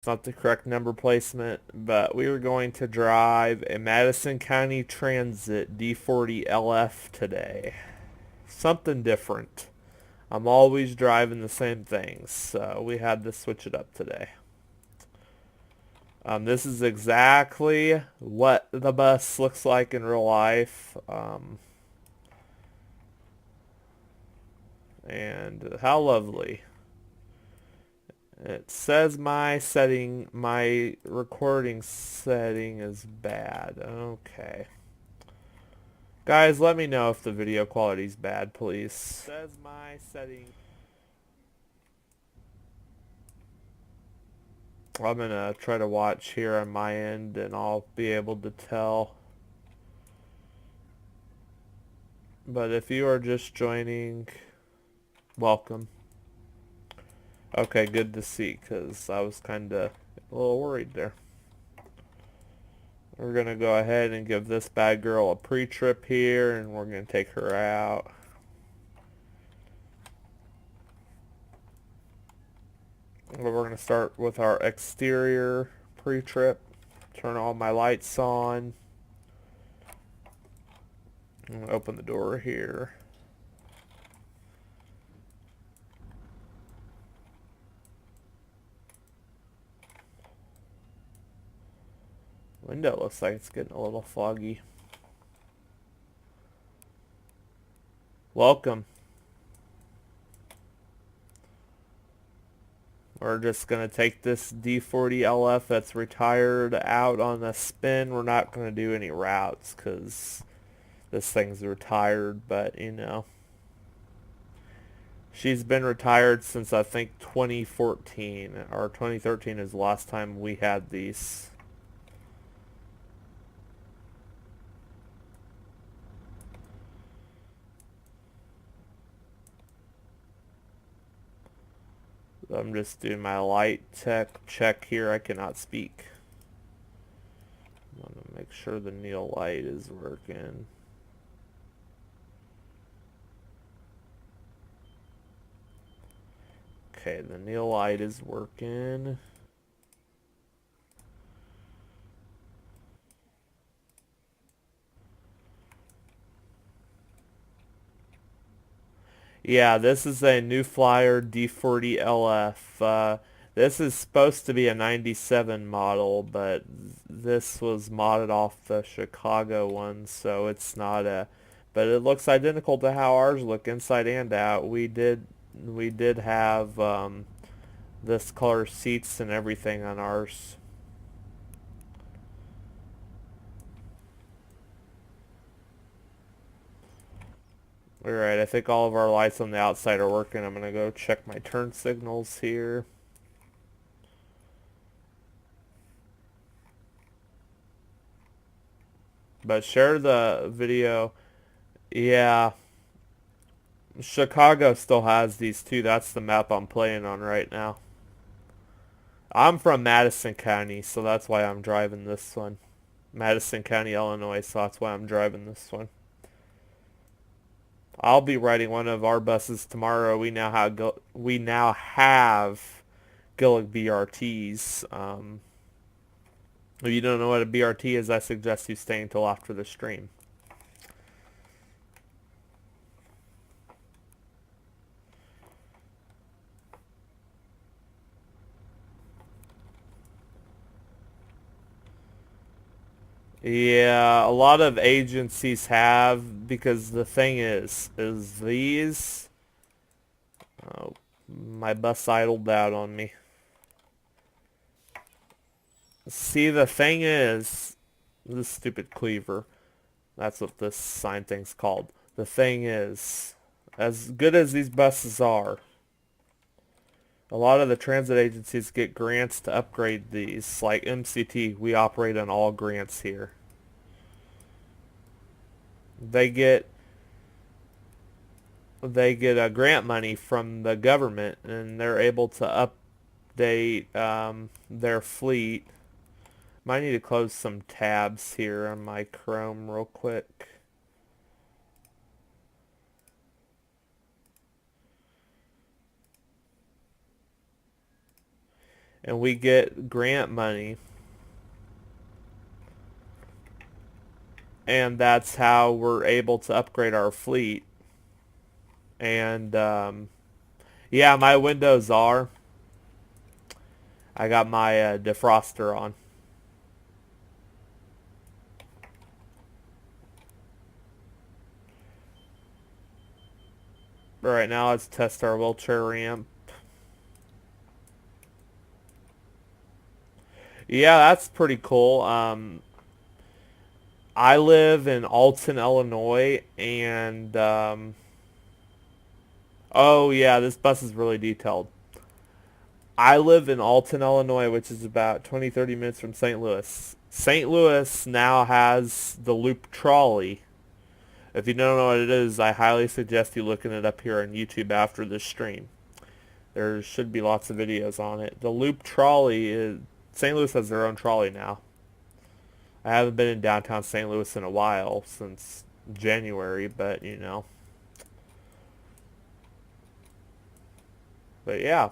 It's not the correct number placement, but we were going to drive a Madison County Transit D40LF today. Something different. I'm always driving the same things, so we had to switch it up today. This is exactly what the bus looks like in real life. And how lovely. It says my recording setting is bad. Okay. Guys, let me know if the video quality is bad, please. Says my setting. I'm gonna try to watch here on my end and I'll be able to tell. But if you are just joining, welcome. Okay, good to see, because I was kind of a little worried there. We're going to go ahead and give this bad girl a pre-trip here, and we're going to take her out. We're going to start with our exterior pre-trip. Turn all my lights on. I'm going to open the door here. Window looks like it's getting a little foggy. Welcome. We're just going to take this D40LF that's retired out on a spin. We're not going to do any routes because this thing's retired, but you know. She's been retired since I think 2014 or 2013 is the last time we had these. I'm just doing my light tech check here. I cannot speak. I want to make sure the Neil light is working. Okay, the Neil light is working. Yeah, this is a New Flyer D40LF. This is supposed to be a 97 model, but this was modded off the Chicago one, so it's not a... But it looks identical to how ours look inside and out. We did have this color seats and everything on ours. Alright, I think all of our lights on the outside are working. I'm going to go check my turn signals here. But share the video. Yeah, Chicago still has these too. That's the map I'm playing on right now. I'm from Madison County, so that's why I'm driving this one. Madison County, Illinois, so that's why I'm driving this one. I'll be riding one of our buses tomorrow. We now have Gillig BRTs. If you don't know what a BRT is, I suggest you stay until after the stream. Yeah, a lot of agencies have, because the thing is these... Oh, my bus idled out on me. See, the thing is, this stupid cleaver, that's what this sign thing's called. The thing is, as good as these buses are, a lot of the transit agencies get grants to upgrade these. Like MCT, we operate on all grants here. They get a grant money from the government, and they're able to update their fleet. Might need to close some tabs here on my Chrome real quick. and we get grant money, and that's how we're able to upgrade our fleet. And yeah, my windows are. I got my defroster on. Right now, let's test our wheelchair ramp. Yeah, that's pretty cool. I live in Alton, Illinois, and oh yeah, this bus is really detailed. I live in Alton, Illinois, which is about 20-30 minutes from St. Louis. St. Louis now has the loop trolley. If you don't know what it is, I highly suggest you looking it up here on YouTube after this stream. There should be lots of videos on it. The loop trolley is St. Louis has their own trolley now. I haven't been in downtown St. Louis in a while, since January, but you know. But yeah.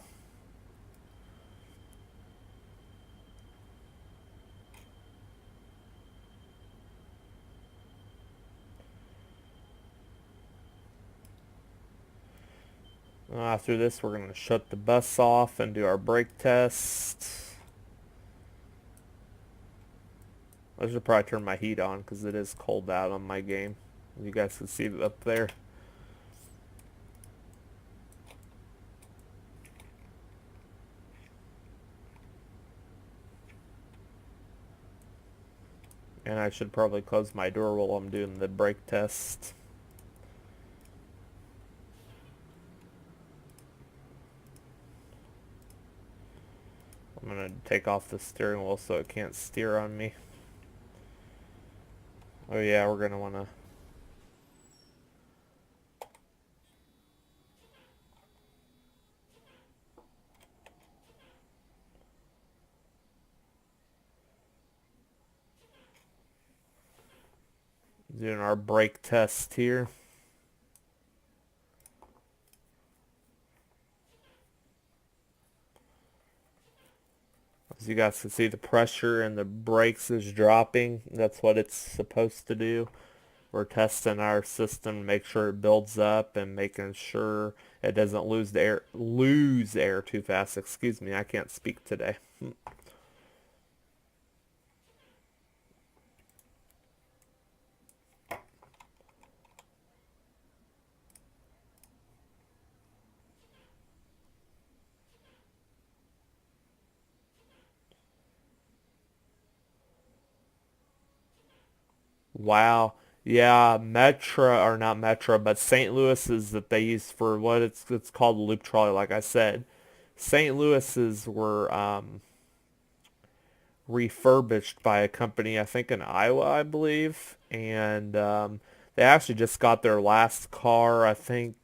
After this, we're going to shut the bus off and do our brake test. I should probably turn my heat on because it is cold out on my game. You guys can see it up there. And I should probably close my door while I'm doing the brake test. I'm going to take off the steering wheel so it can't steer on me. Oh yeah, we're going to want to... doing our brake test here. As you guys can see, the pressure in the brakes is dropping. That's what it's supposed to do. We're testing our system to make sure it builds up and making sure it doesn't lose air too fast. Excuse me, I can't speak today. Wow. Yeah, Metro, or not Metro, but St. Louis's that they use for what it's called a loop trolley, like I said. St. Louis's were refurbished by a company, I think in Iowa, I believe. And they actually just got their last car, I think,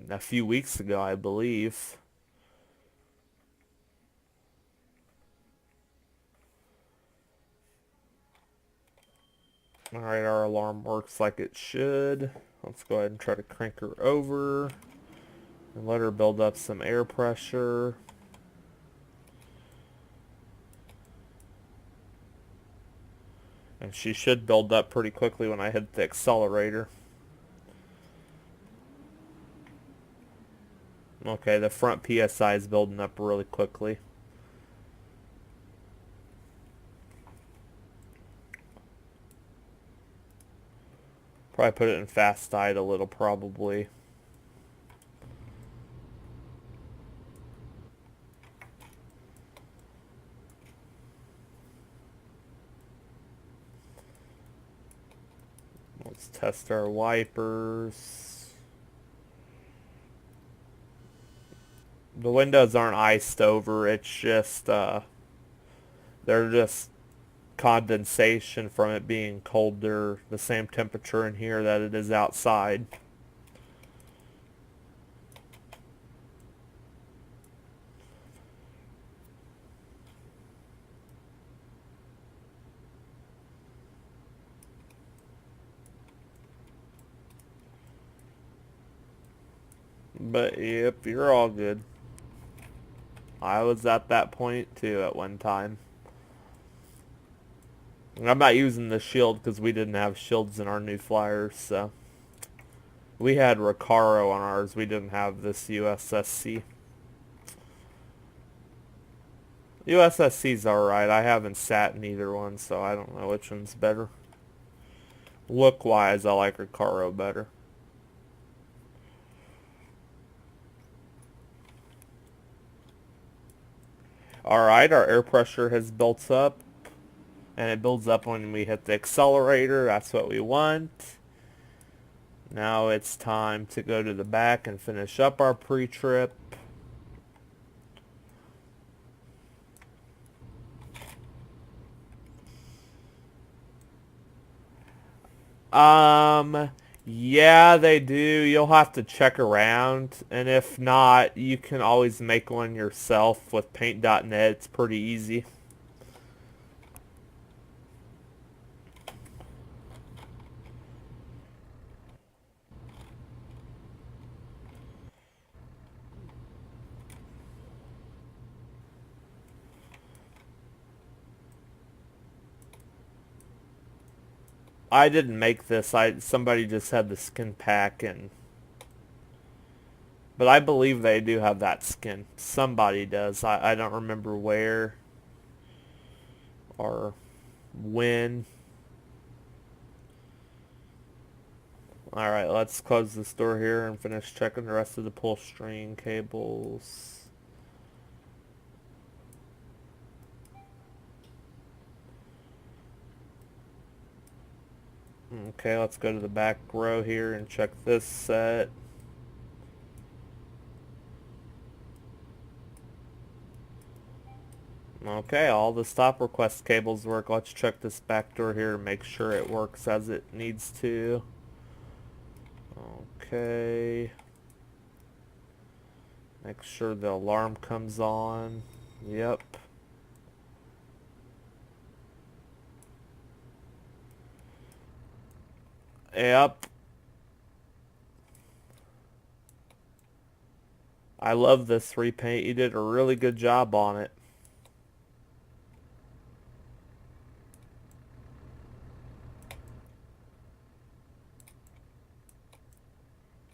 a few weeks ago, I believe. Alright, our alarm works like it should. Let's go ahead and try to crank her over and let her build up some air pressure. And she should build up pretty quickly when I hit the accelerator. Okay, the front PSI is building up really quickly. Probably put it in fast idle, it'll probably. Let's test our wipers. The windows aren't iced over, it's just, they're just condensation from it being colder, the same temperature in here that it is outside. But yep, you're all good. I was at that point too at one time. I'm not using the shield because we didn't have shields in our new flyers, so. We had Recaro on ours. We didn't have this USSC. USSC's alright. I haven't sat in either one, so I don't know which one's better. Look-wise, I like Recaro better. Alright, our air pressure has built up. And it builds up when we hit the accelerator. That's what we want. Now it's time to go to the back and finish up our pre-trip. Yeah, they do. You'll have to check around, and if not, you can always make one yourself with paint.net. It's pretty easy. I didn't make this. Somebody just had the skin pack, but I believe they do have that skin. Somebody does. I don't remember where or when. Alright, let's close this door here and finish checking the rest of the pull string cables. Okay, let's go to the back row here and check this set. Okay, all the stop request cables work. Let's check this back door here and make sure it works as it needs to. Okay. Make sure the alarm comes on. Yep. Yep. I love this repaint. You did a really good job on it.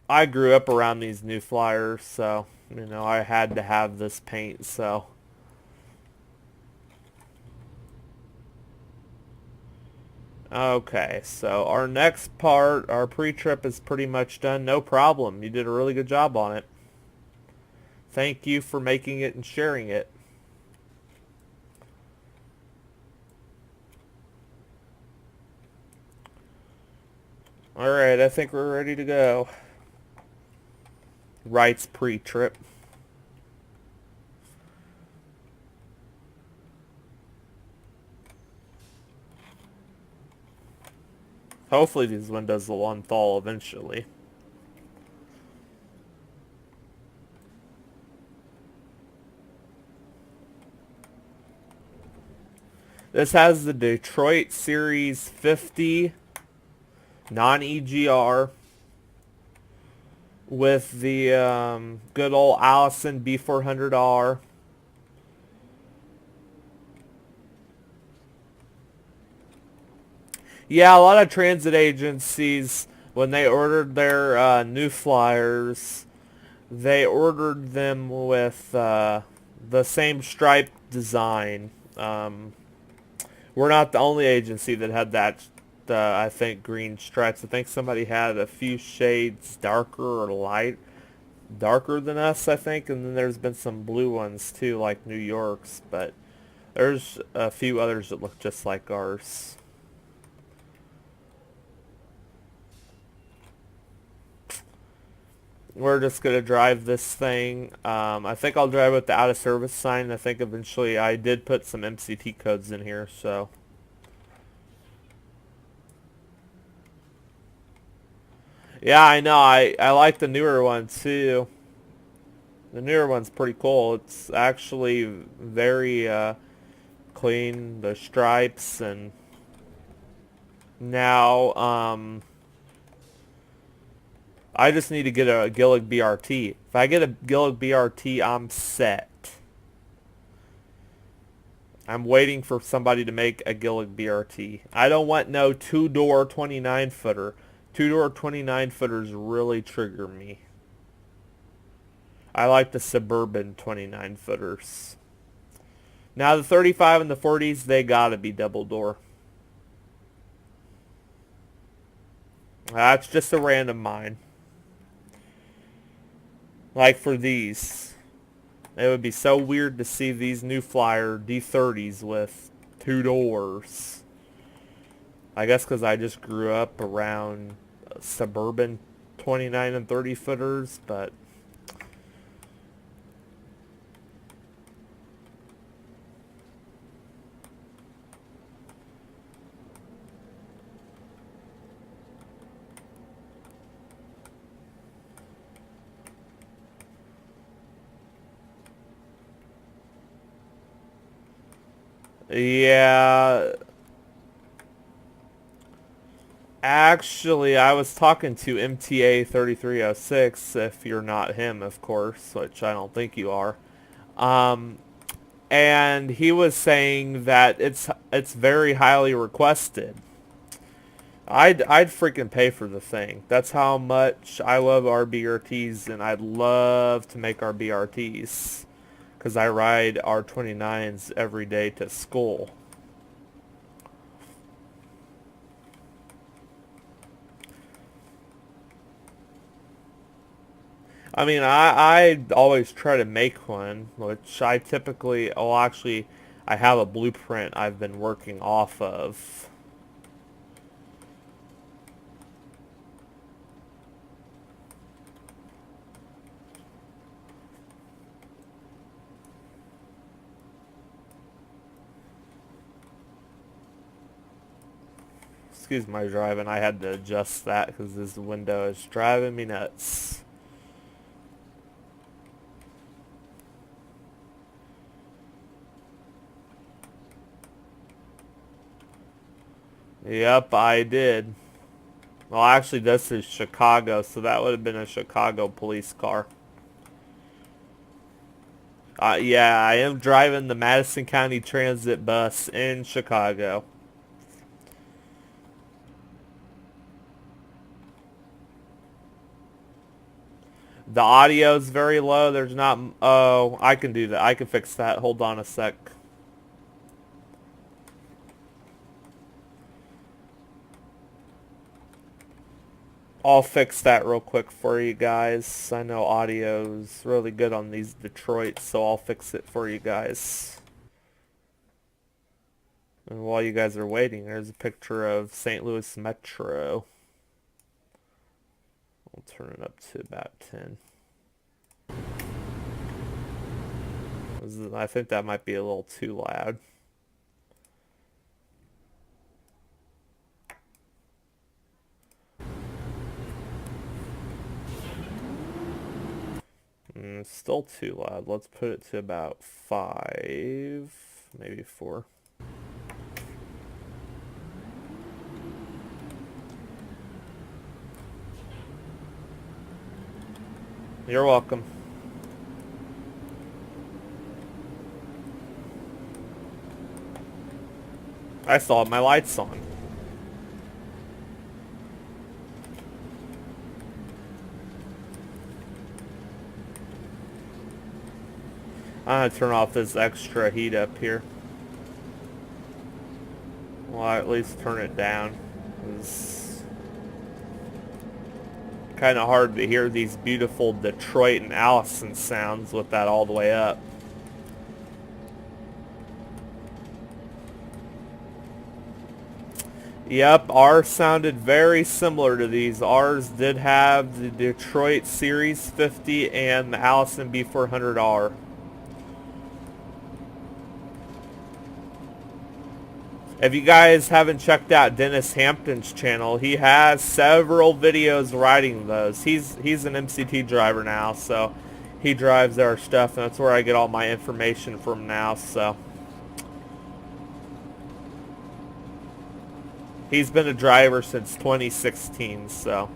I grew up around these new flyers, so, you know, I had to have this paint, so. Okay, so our next part, our pre-trip is pretty much done. No problem. You did a really good job on it. Thank you for making it and sharing it. Alright, I think we're ready to go. Wright's pre-trip. Hopefully these windows will unthaw eventually. This has the Detroit Series 50 non-EGR with the good old Allison B400R. Yeah, a lot of transit agencies, when they ordered their new flyers, they ordered them with the same stripe design. We're not the only agency that had that, I think, green stripes. I think somebody had a few shades darker or darker than us, I think, and then there's been some blue ones too, like New York's, but there's a few others that look just like ours. We're just going to drive this thing. I think I'll drive with the out of service sign. I think eventually I did put some MCT codes in here, so. Yeah, I know. I like the newer one too. The newer one's pretty cool. It's actually very clean. The stripes, and now I just need to get a Gillig BRT. If I get a Gillig BRT, I'm set. I'm waiting for somebody to make a Gillig BRT. I don't want no two-door 29-footer. Two-door 29-footers really trigger me. I like the suburban 29-footers. Now the 35 and the 40s, they gotta be double door. That's just a random mine. Like for these, it would be so weird to see these new Flyer D30s with two doors. I guess because I just grew up around suburban 29 and 30 footers, but yeah. Actually, I was talking to MTA 3306, if you're not him, of course, which I don't think you are. Um, and he was saying that it's very highly requested. I'd freaking pay for the thing. That's how much I love our BRTs, and I'd love to make our BRTs because I ride R29s every day to school. I mean, I always try to make one, which I typically, oh, actually, I have a blueprint I've been working off of. Excuse my driving, I had to adjust that because this window is driving me nuts. Yep, I did. Well, actually, this is Chicago, so that would have been a Chicago police car. Yeah, I am driving the Madison County Transit bus in Chicago. The audio's very low. There's not... Oh, I can do that. I can fix that. Hold on a sec. I'll fix that real quick for you guys. I know audio's really good on these Detroit, so I'll fix it for you guys. And while you guys are waiting, there's a picture of St. Louis Metro. I'll turn it up to about 10. I think that might be a little too loud. It's still too loud. Let's put it to about 5, maybe 4. You're welcome. I still have my lights on. I'm gonna turn off this extra heat up here. Well, at least turn it down. It's kind of hard to hear these beautiful Detroit and Allison sounds with that all the way up. Yep, ours sounded very similar to these. Ours did have the Detroit Series 50 and the Allison B400R. If you guys haven't checked out Dennis Hampton's channel, he has several videos riding those. He's an MCT driver now, so he drives our stuff, and that's where I get all my information from now, so. He's been a driver since 2016, so.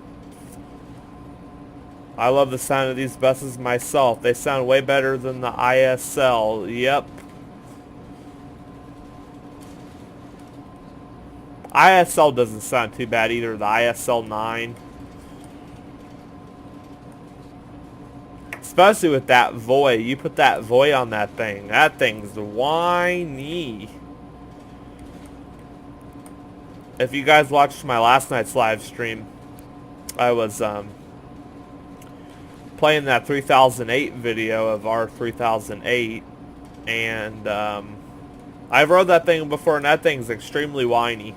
I love the sound of these buses myself. They sound way better than the ISL. Yep. ISL doesn't sound too bad either. The ISL 9. Especially with that voy. You put that voy on that thing. That thing's whiny. If you guys watched my last night's live stream, I was playing that 3008 video of our 3008, and I've rode that thing before, and that thing's extremely whiny.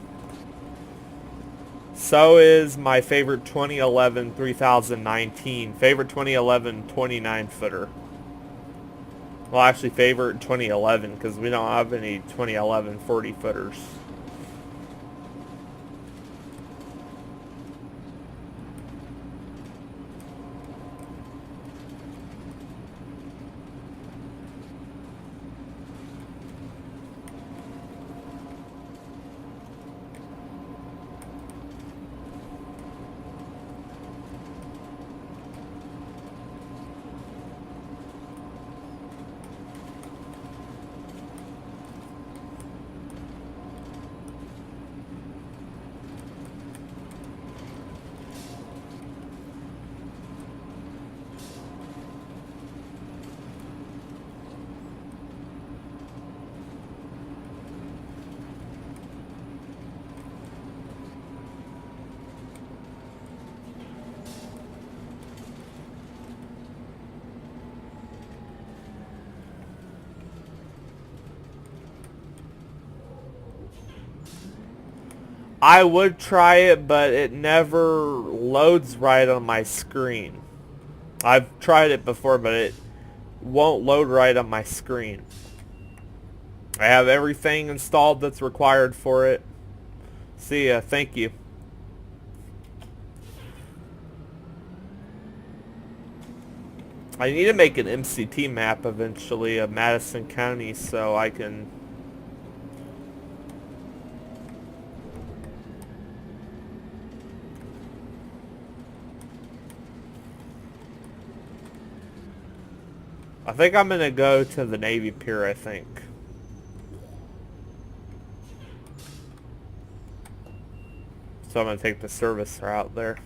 So is my favorite 2011 3019, favorite 2011 29 footer. Well, actually favorite 2011, because we don't have any 2011 40 footers. I would try it, but it never loads right on my screen. I've tried it before, but it won't load right on my screen. I have everything installed that's required for it. See ya, thank you. I need to make an MCT map eventually of Madison County so I can... I think I'm going to go to the Navy Pier, I think. So I'm going to take the service route there.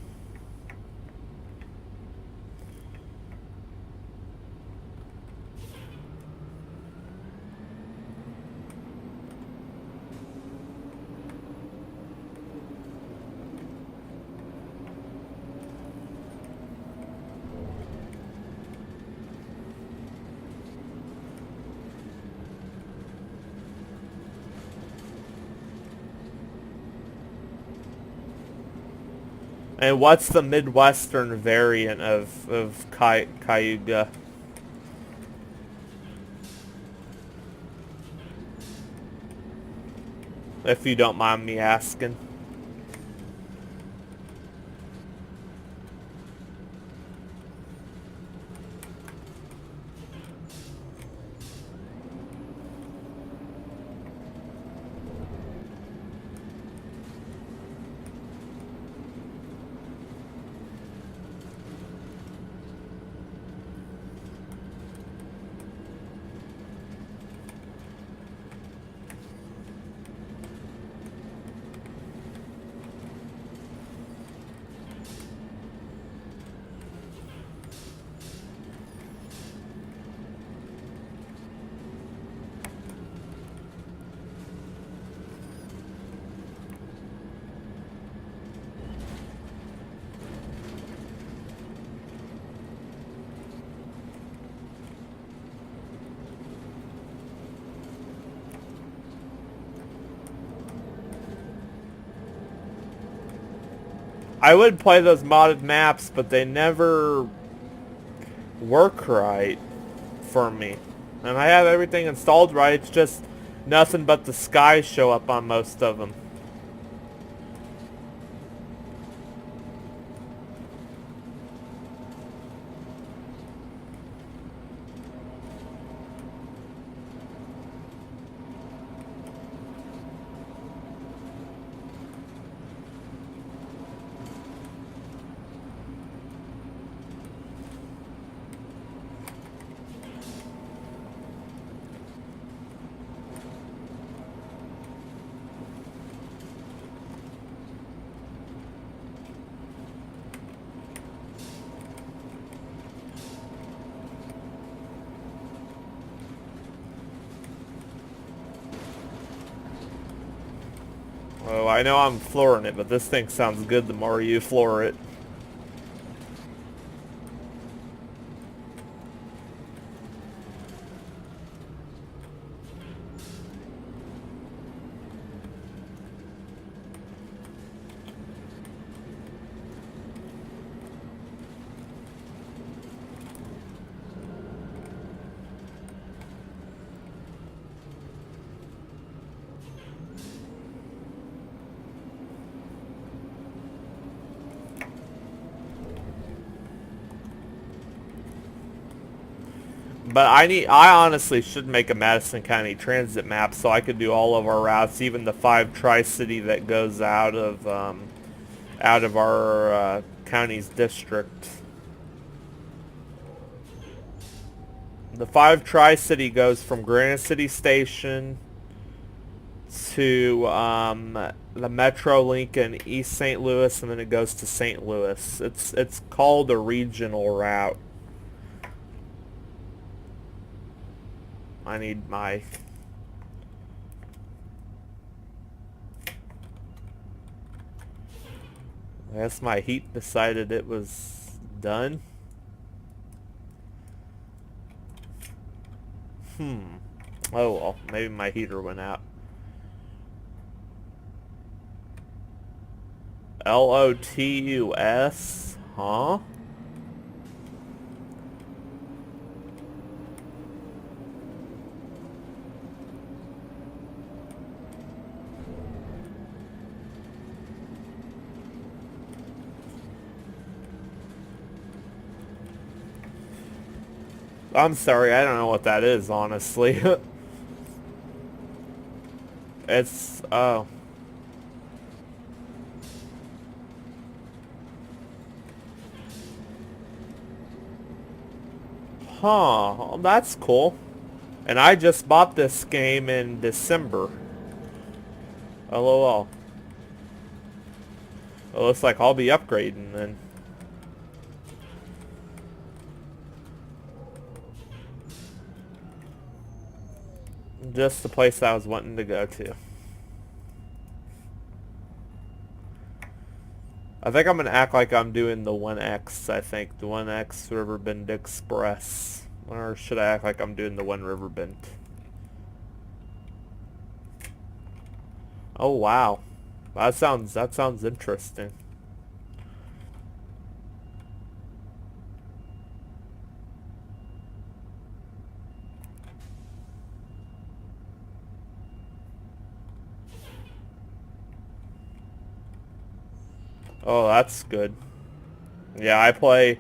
And what's the Midwestern variant of Cayuga? If you don't mind me asking. I would play those modded maps, but they never work right for me. And I have everything installed right, it's just nothing but the skies show up on most of them. Oh, I know I'm flooring it, but this thing sounds good the more you floor it. But I honestly should make a Madison County transit map so I could do all of our routes, even the 5 Tri-City that goes out of our county's district. The 5 Tri-City goes from Granite City Station to the Metro Link in East St. Louis, and then it goes to St. Louis. It's called a regional route. I need my... I guess my heat decided it was done. Oh well, maybe my heater went out. LOTUS? Huh? I'm sorry, I don't know what that is, honestly. It's, oh. Huh, well, that's cool. And I just bought this game in December. LOL. It looks like I'll be upgrading then. Just the place I was wanting to go to. I think I'm going to act like I'm doing the 1X, I think. The 1X Riverbend Express. Or should I act like I'm doing the 1 Riverbend? Oh, wow. That sounds interesting. Oh, that's good. Yeah, I play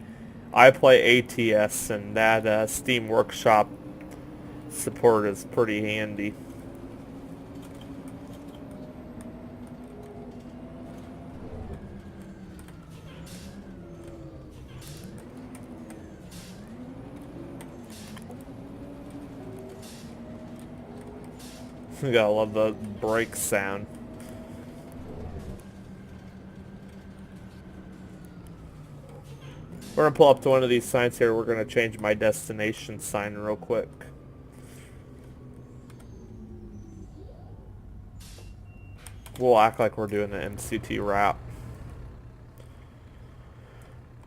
ATS, and that Steam Workshop support is pretty handy. You gotta love the brake sound. We're gonna pull up to one of these signs here. We're gonna change my destination sign real quick. We'll act like we're doing the MCT route.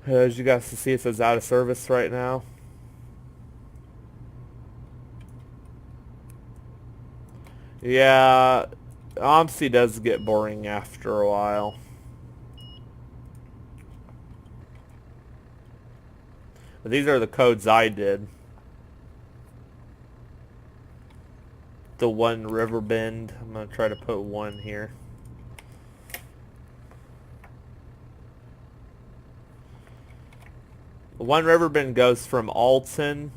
As you guys can see, it says out of service right now. Yeah, OMSI does get boring after a while. But these are the codes I did. The 1 Riverbend. I'm going to try to put 1 here. The 1 Riverbend goes from Alton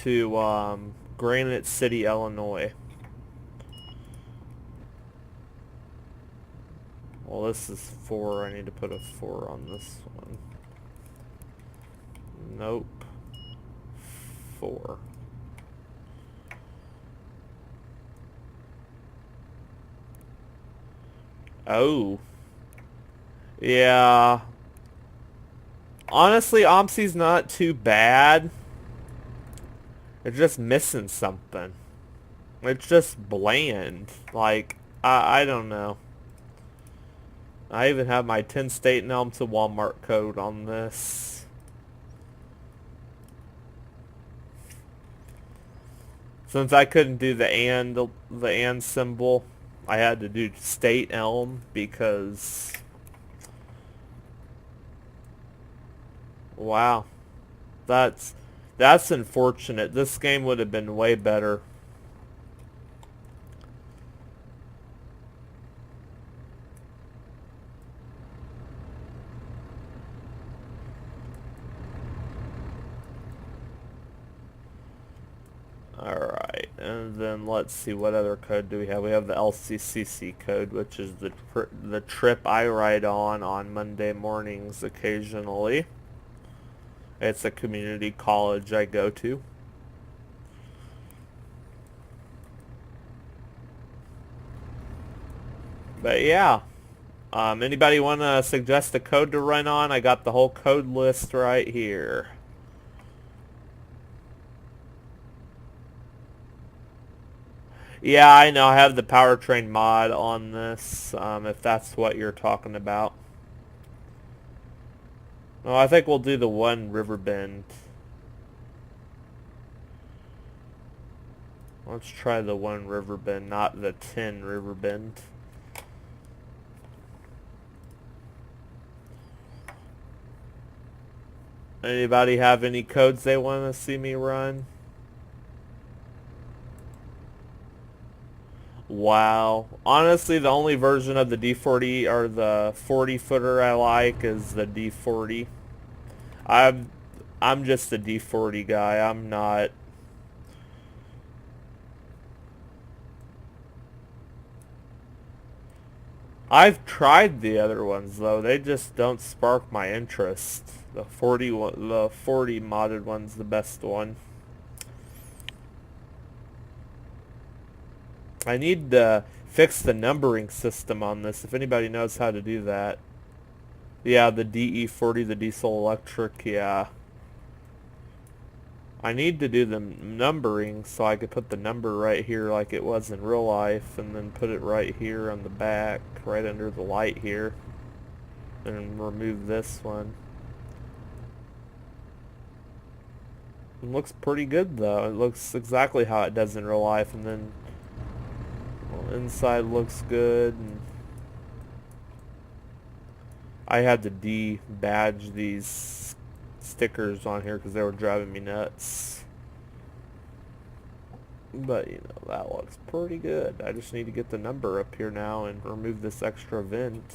to Granite City, Illinois. Well, this is 4. I need to put a 4 on this one. Nope. 4. Oh. Yeah. Honestly, OMSI's not too bad. They're just missing something. It's just bland. Like, I don't know. I even have my 10 state and Elm to Walmart code on this. Since I couldn't do the and symbol, I had to do state Elm because wow, that's unfortunate. This game would have been way better. Alright, and then let's see, what other code do we have? We have the LCCC code, which is the trip I ride on Monday mornings occasionally. It's a community college I go to. But yeah, anybody want to suggest a code to run on? I got the whole code list right here. Yeah, I know. I have the powertrain mod on this, if that's what you're talking about. Oh, I think we'll do the 1 Riverbend. Let's try the 1 Riverbend, not the 10 Riverbend. Anybody have any codes they want to see me run? Wow. Honestly, the only version of the D40 or the 40 footer I like is the D40. I'm just a D40 guy. I'm not. I've tried the other ones though. They just don't spark my interest. The 40 modded one's the best one. I need to fix the numbering system on this, if anybody knows how to do that. Yeah, the DE40, the diesel electric, yeah. I need to do the numbering so I could put the number right here like it was in real life, and then put it right here on the back, right under the light here, and remove this one. It looks pretty good though. It looks exactly how it does in real life, and then inside looks good. And I had to de-badge these stickers on here because they were driving me nuts. But, you know, that looks pretty good. I just need to get the number up here now and remove this extra vent.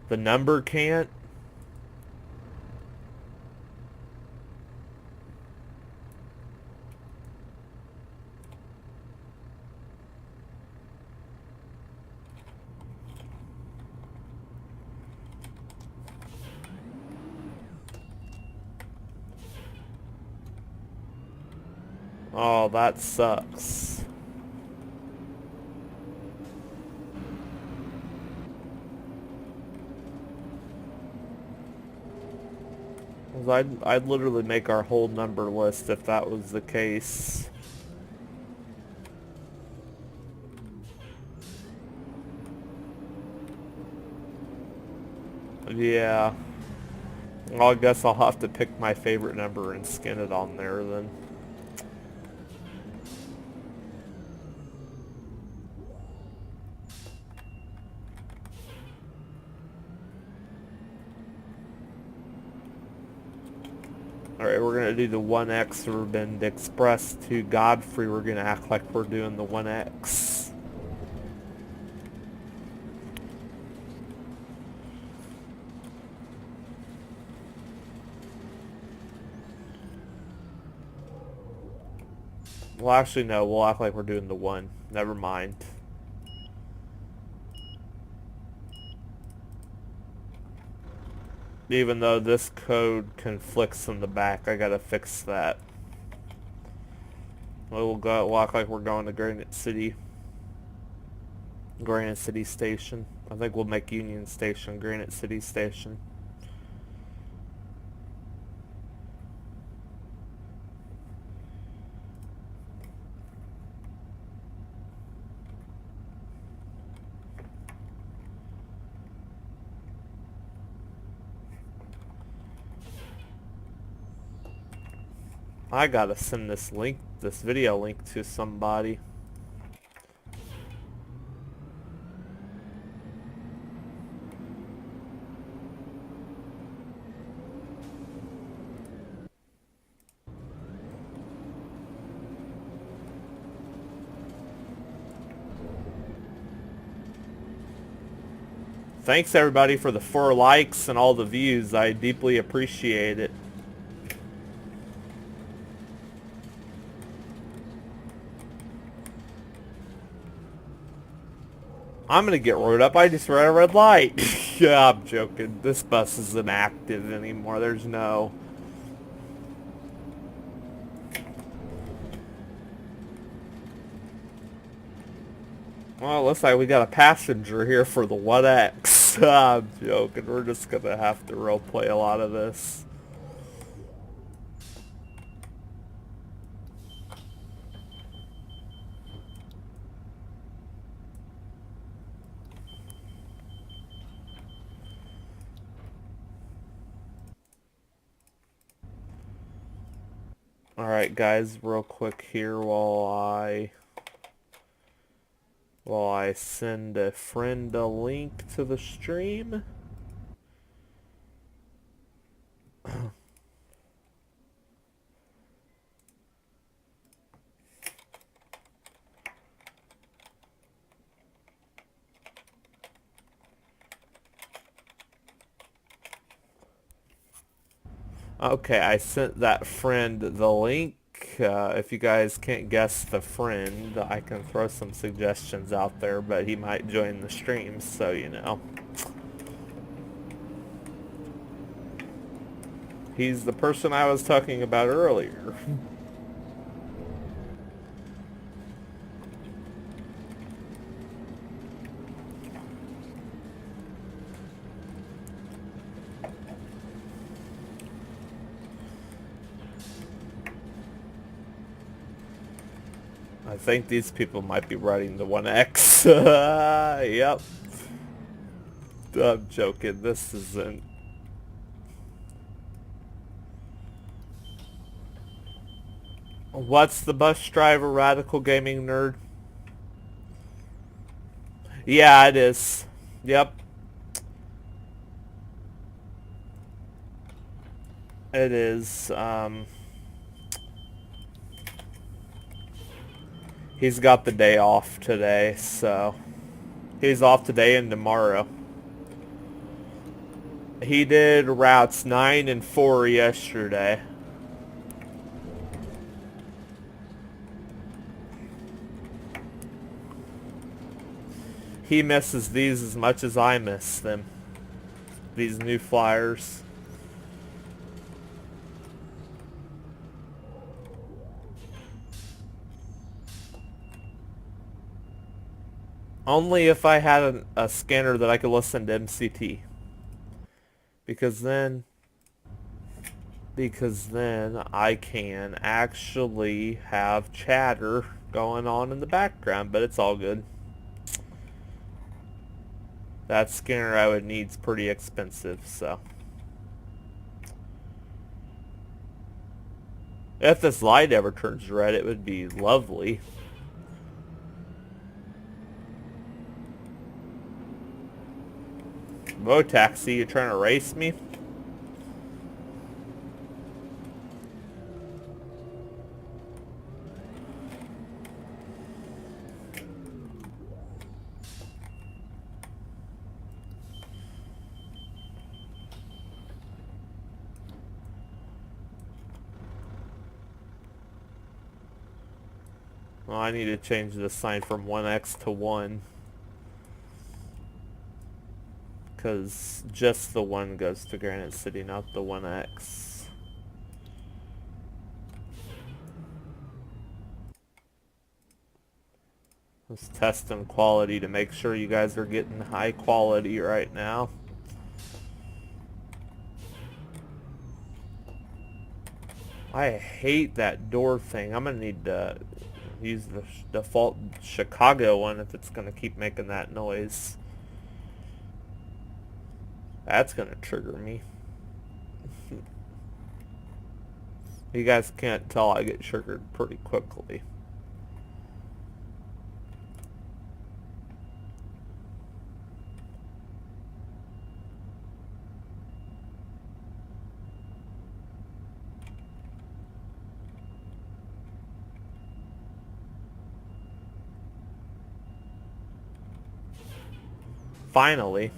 The number can't? Oh, that sucks. I'd literally make our whole number list if that was the case. Yeah. Well, I guess I'll have to pick my favorite number and skin it on there then. Alright, we're going to do the 1X Riverbend Express to Godfrey. We're going to act like we're doing the 1X. Well, actually, no. We'll act like we're doing the 1. Never mind. Even though this code conflicts in the back, I gotta fix that. We'll act like we're going to Granite City Station. I think we'll make Union Station Granite City Station. I gotta send this link, this video link to somebody. Thanks everybody for the 4 likes and all the views. I deeply appreciate it. I'm gonna get rode up. I just ran a red light. Yeah, I'm joking. This bus isn't active anymore. There's no... Well, it looks like we got a passenger here for the 1X. I'm joking. We're just gonna have to roleplay a lot of this. Alright guys, real quick here while I send a friend a link to the stream. Okay, I sent that friend the link. If you guys can't guess the friend, I can throw some suggestions out there, but he might join the stream, so you know. He's the person I was talking about earlier. I think these people might be riding the 1X. Yep. I'm joking. This isn't... What's the bus driver, Radical Gaming Nerd? Yeah, it is. Yep. It is. He's got the day off today, so... He's off today and tomorrow. He did routes 9 and 4 yesterday. He misses these as much as I miss them. These new flyers. Only if I had a scanner that I could listen to MCT. Because then I can actually have chatter going on in the background, but it's all good. That scanner I would need is pretty expensive, so. If this light ever turns red, it would be lovely. Whoa, taxi, you trying to race me? Well, I need to change the sign from 1X to 1. Because just the 1 goes to Granite City, not the 1X. Let's test in quality to make sure you guys are getting high quality right now. I hate that door thing. I'm gonna need to use the default Chicago one if it's gonna keep making that noise. That's gonna trigger me. You guys can't tell I get triggered pretty quickly. Finally.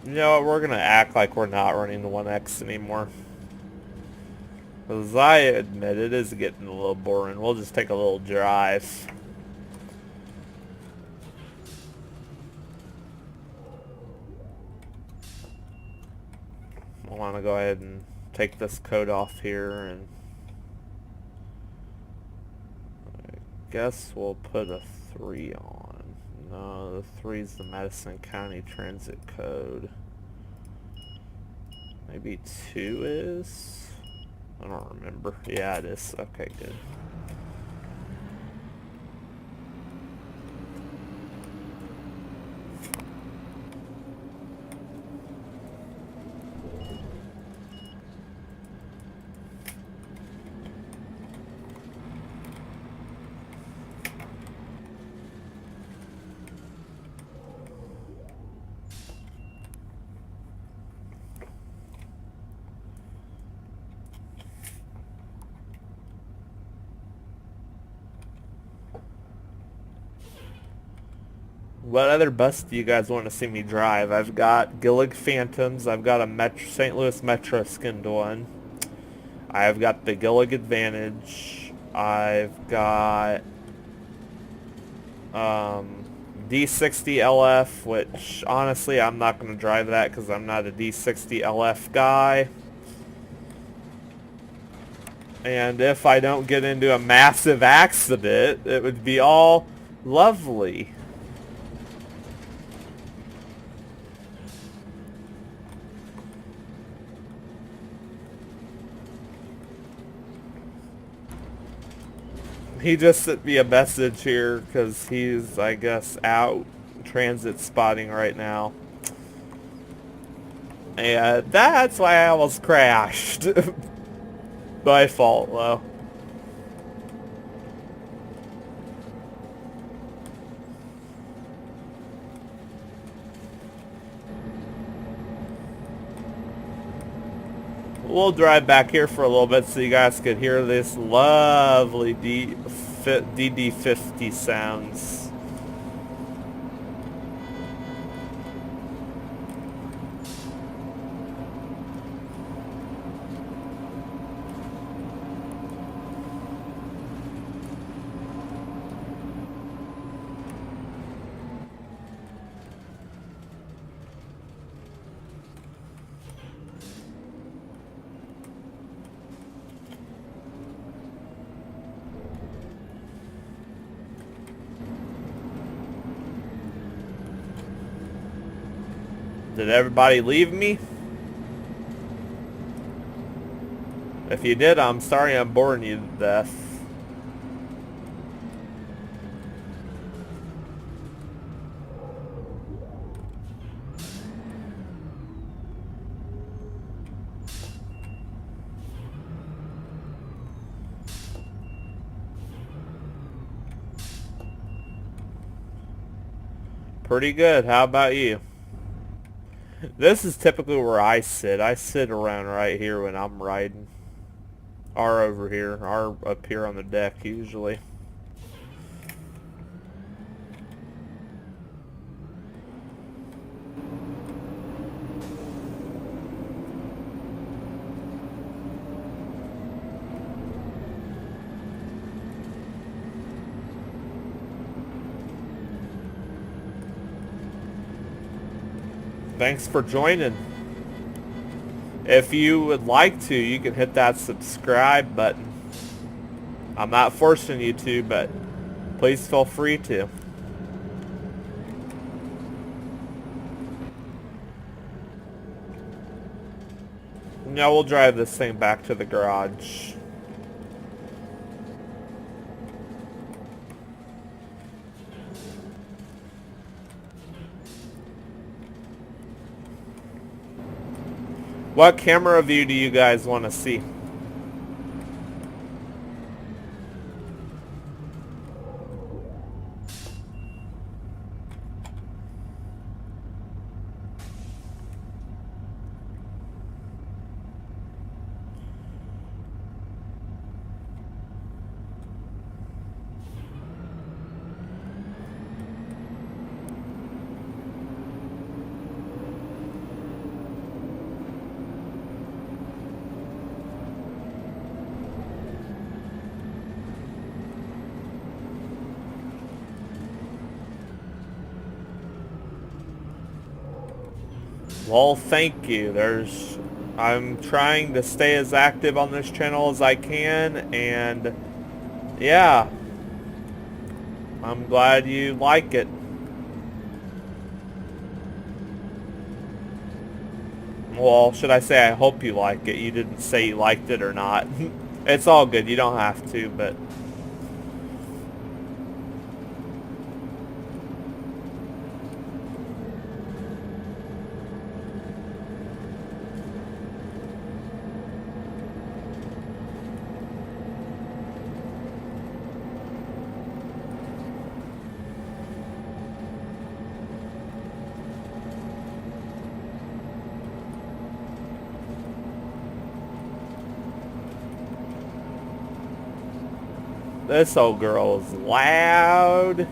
You know what, we're gonna act like we're not running the 1X anymore. As I admit, it is getting a little boring. We'll just take a little drive. I want to go ahead and take this code off here, and I guess we'll put a 3 on. No, the 3 is the Madison County Transit Code. Maybe 2 is? I don't remember. Yeah, it is. Okay, good. What other bus do you guys want to see me drive? I've got Gillig Phantoms. I've got a St. Louis Metro skinned one. I've got the Gillig Advantage. I've got D40LF, which honestly I'm not going to drive that because I'm not a D40LF guy. And if I don't get into a massive accident, it would be all lovely. He just sent me a message here because he's, I guess, out transit spotting right now. And that's why I almost crashed. My fault, though. We'll drive back here for a little bit so you guys could hear this lovely DD50 sounds. Did everybody leave me? If you did, I'm sorry I'm boring you to death. Pretty good. How about you? This is typically where I sit. I sit around right here when I'm riding. Or over here. Or up here on the deck usually. Thanks for joining. If you would like to, you can hit that subscribe button. I'm not forcing you to, but please feel free to. Now we'll drive this thing back to the garage. What camera view do you guys want to see? Well, thank you. I'm trying to stay as active on this channel as I can, and yeah, I'm glad you like it. Well, should I say I hope you like it? You didn't say you liked it or not. It's all good. You don't have to, but... This old girl is loud.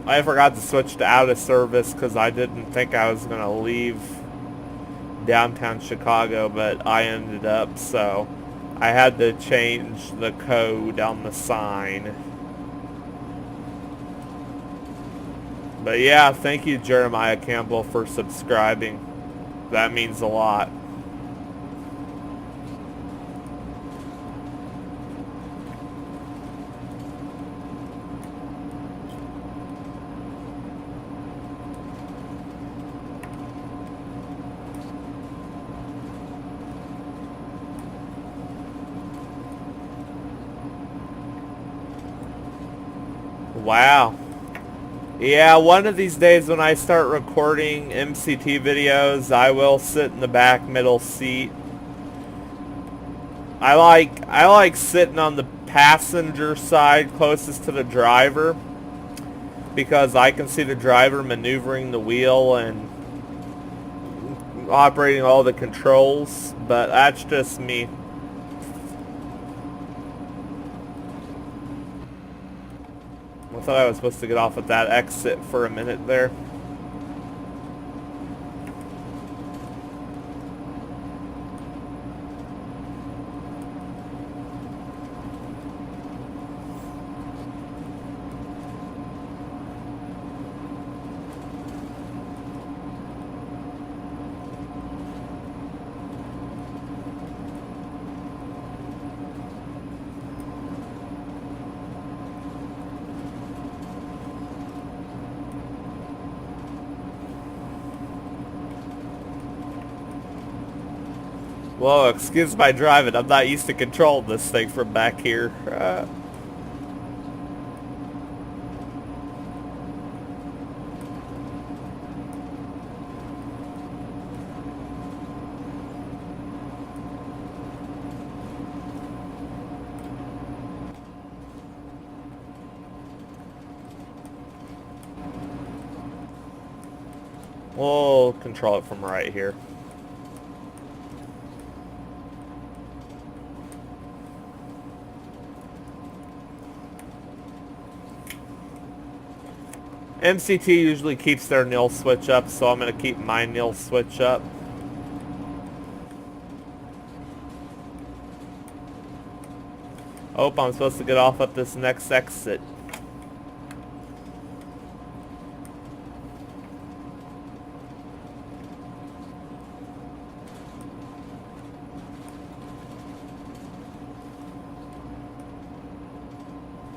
I forgot to switch to out of service because I didn't think I was going to leave downtown Chicago, but I ended up, so I had to change the code on the sign. But yeah, thank you, Jeremiah Campbell, for subscribing. That means a lot. Wow. Yeah, one of these days when I start recording MCT videos, I will sit in the back middle seat. I like sitting on the passenger side closest to the driver because I can see the driver maneuvering the wheel, and operating all the controls, but that's just me. I thought I was supposed to get off at that exit for a minute there. Whoa, excuse my driving. I'm not used to controlling this thing from back here. We'll control it from right here. MCT usually keeps their nil switch up, so I'm going to keep my nil switch up. Oh, I'm supposed to get off at this next exit.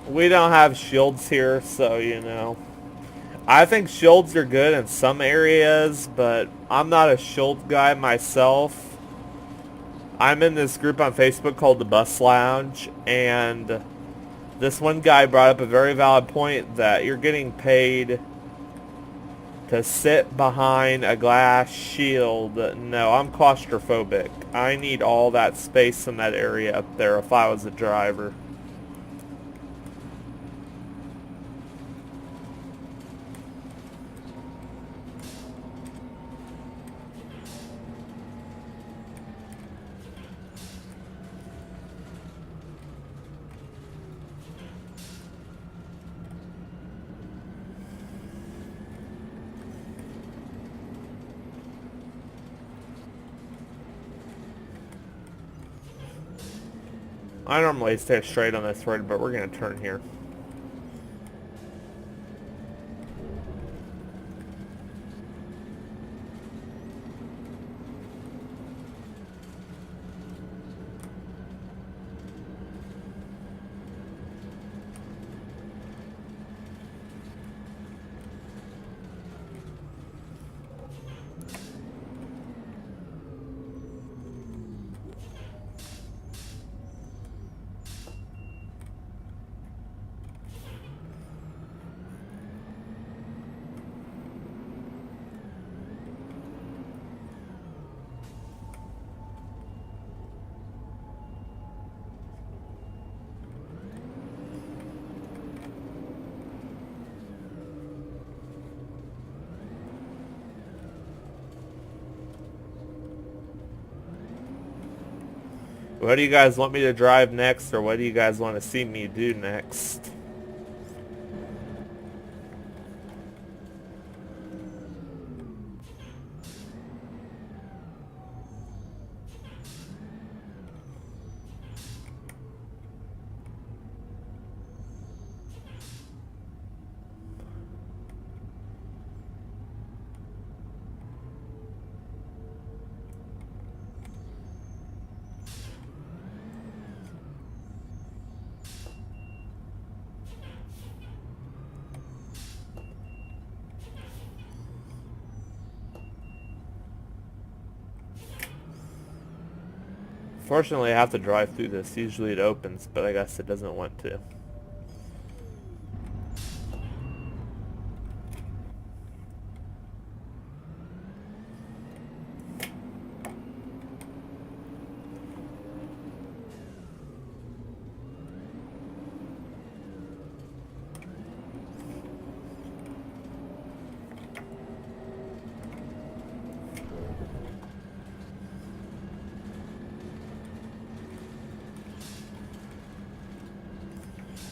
We don't have shields here, so you know. I think shields are good in some areas, but I'm not a shield guy myself. I'm in this group on Facebook called the Bus Lounge, and this one guy brought up a very valid point that you're getting paid to sit behind a glass shield. No, I'm claustrophobic. I need all that space in that area up there if I was a driver. I normally stay straight on this road, but we're going to turn here. What do you guys want me to drive next, or what do you guys want to see me do next? Fortunately, I have to drive through this. Usually it opens, but I guess it doesn't want to.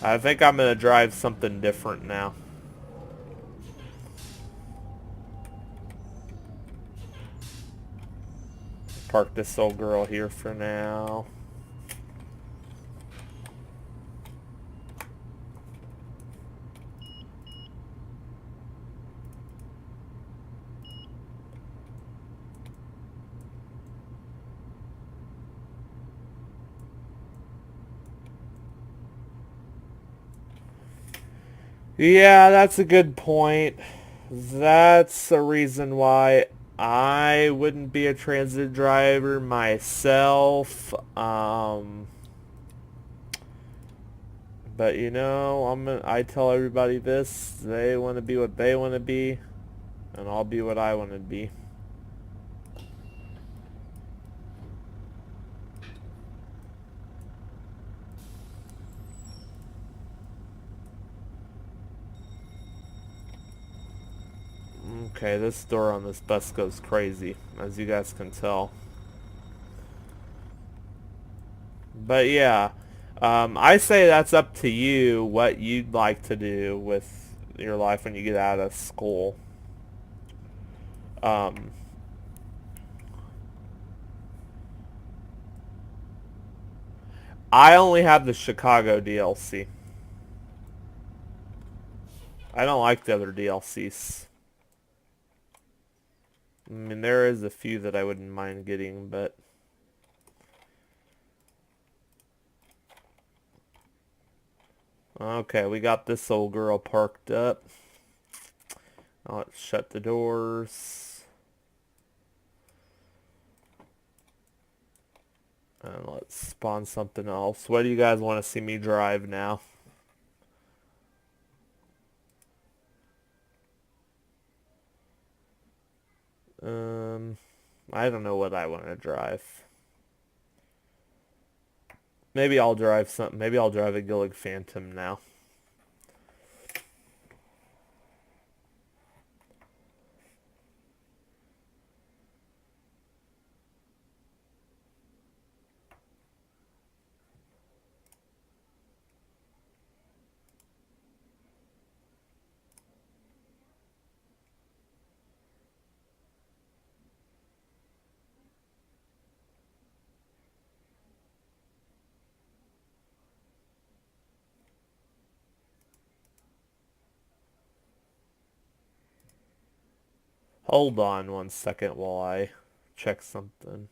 I think I'm gonna drive something different now. Park this old girl here for now. Yeah, that's a good point. That's a reason why I wouldn't be a transit driver myself. But you know, I tell everybody this: they want to be what they want to be, and I'll be what I want to be. Okay, this door on this bus goes crazy, as you guys can tell. But yeah, I say that's up to you what you'd like to do with your life when you get out of school. Um, I only have the Chicago DLC. I don't like the other DLCs. I mean, there is a few that I wouldn't mind getting, but... Okay, we got this old girl parked up. Now let's shut the doors. And let's spawn something else. What do you guys want to see me drive now? I don't know what I want to drive. Maybe I'll drive something. Maybe I'll drive a Gillig Phantom now. Hold on 1 second while I check something.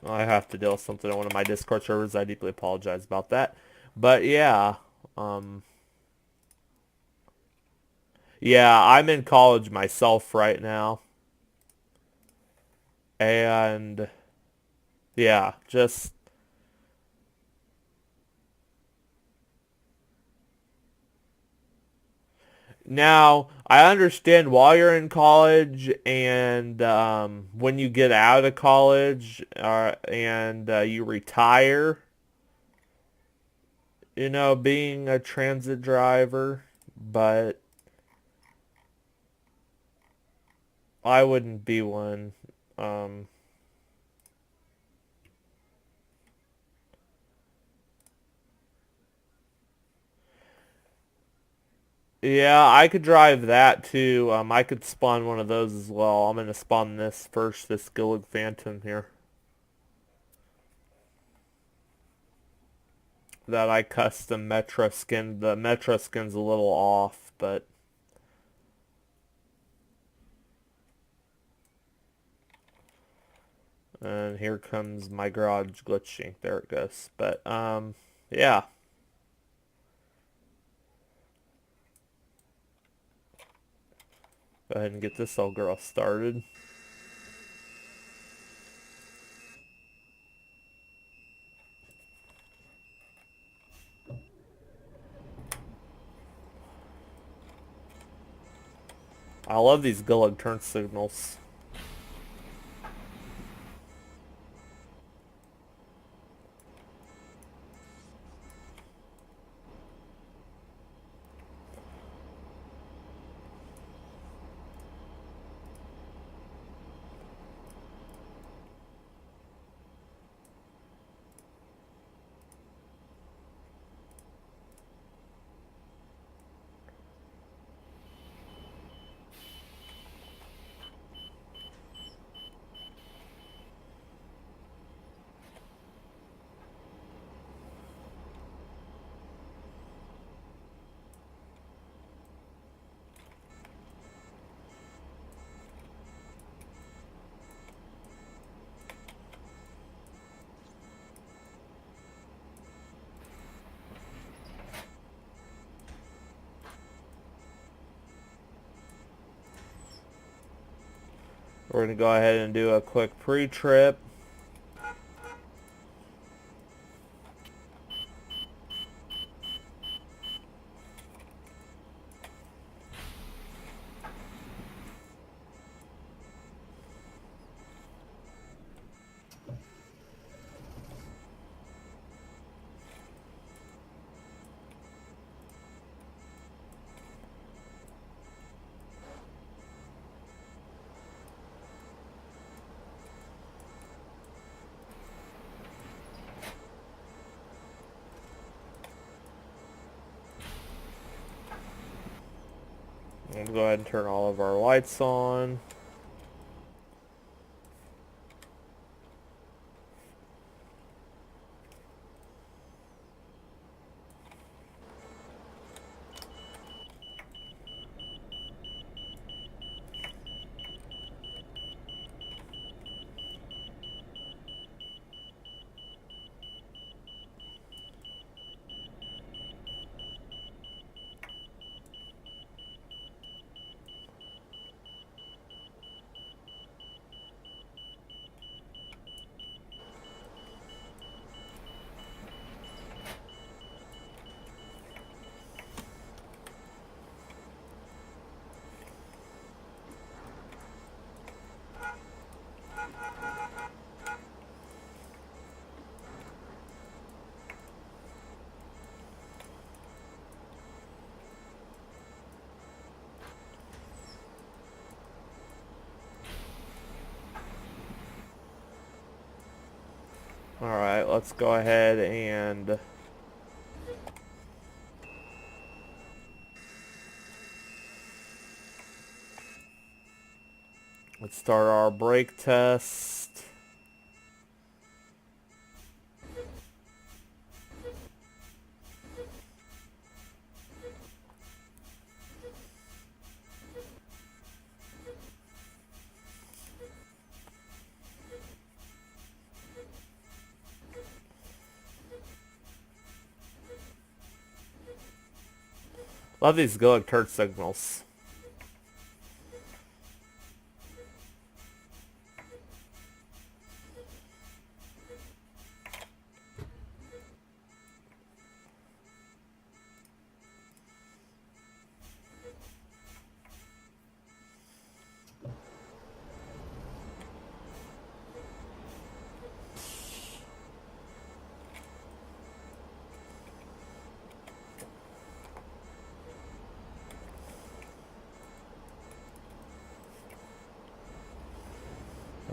I have to deal with something on one of my Discord servers. I deeply apologize about that. But yeah, um, yeah, I'm in college myself right now. And yeah, just now I understand while you're in college and when you get out of college and you retire, you know, being a transit driver, but I wouldn't be one. Um, yeah, I could drive that too. I could spawn one of those as well. I'm gonna spawn this first, this Gillig Phantom here. That I custom Metro skin. The Metro skin's a little off, but... And here comes my garage glitching. There it goes. But, yeah. Go ahead and get this old girl started. I love these Gulag turn signals. We're going to go ahead and do a quick pre-trip. We'll go ahead and turn all of our lights on. Alright, let's go ahead and let's start our brake test. Love these Gulag turn signals.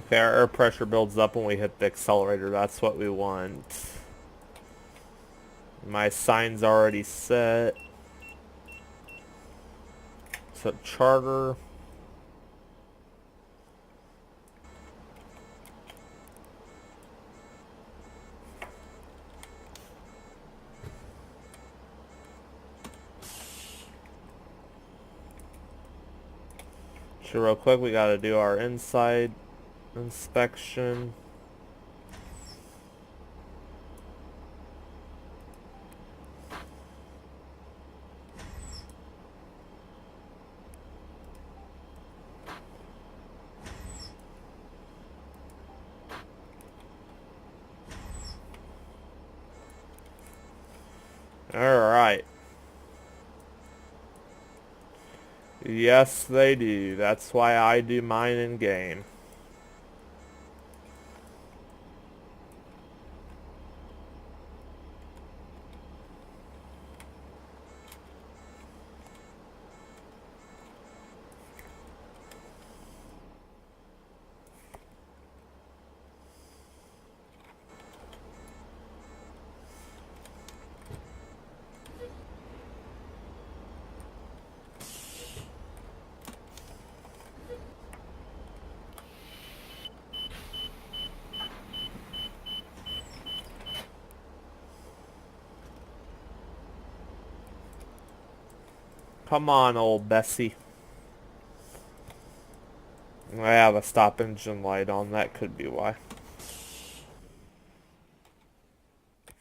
Okay, our air pressure builds up when we hit the accelerator. That's what we want. My sign's already set. So charter. So real quick, we got to do our inside inspection. Alright. Yes, they do. That's why I do mine in game. Come on, old Bessie. I have a stop engine light on. That could be why.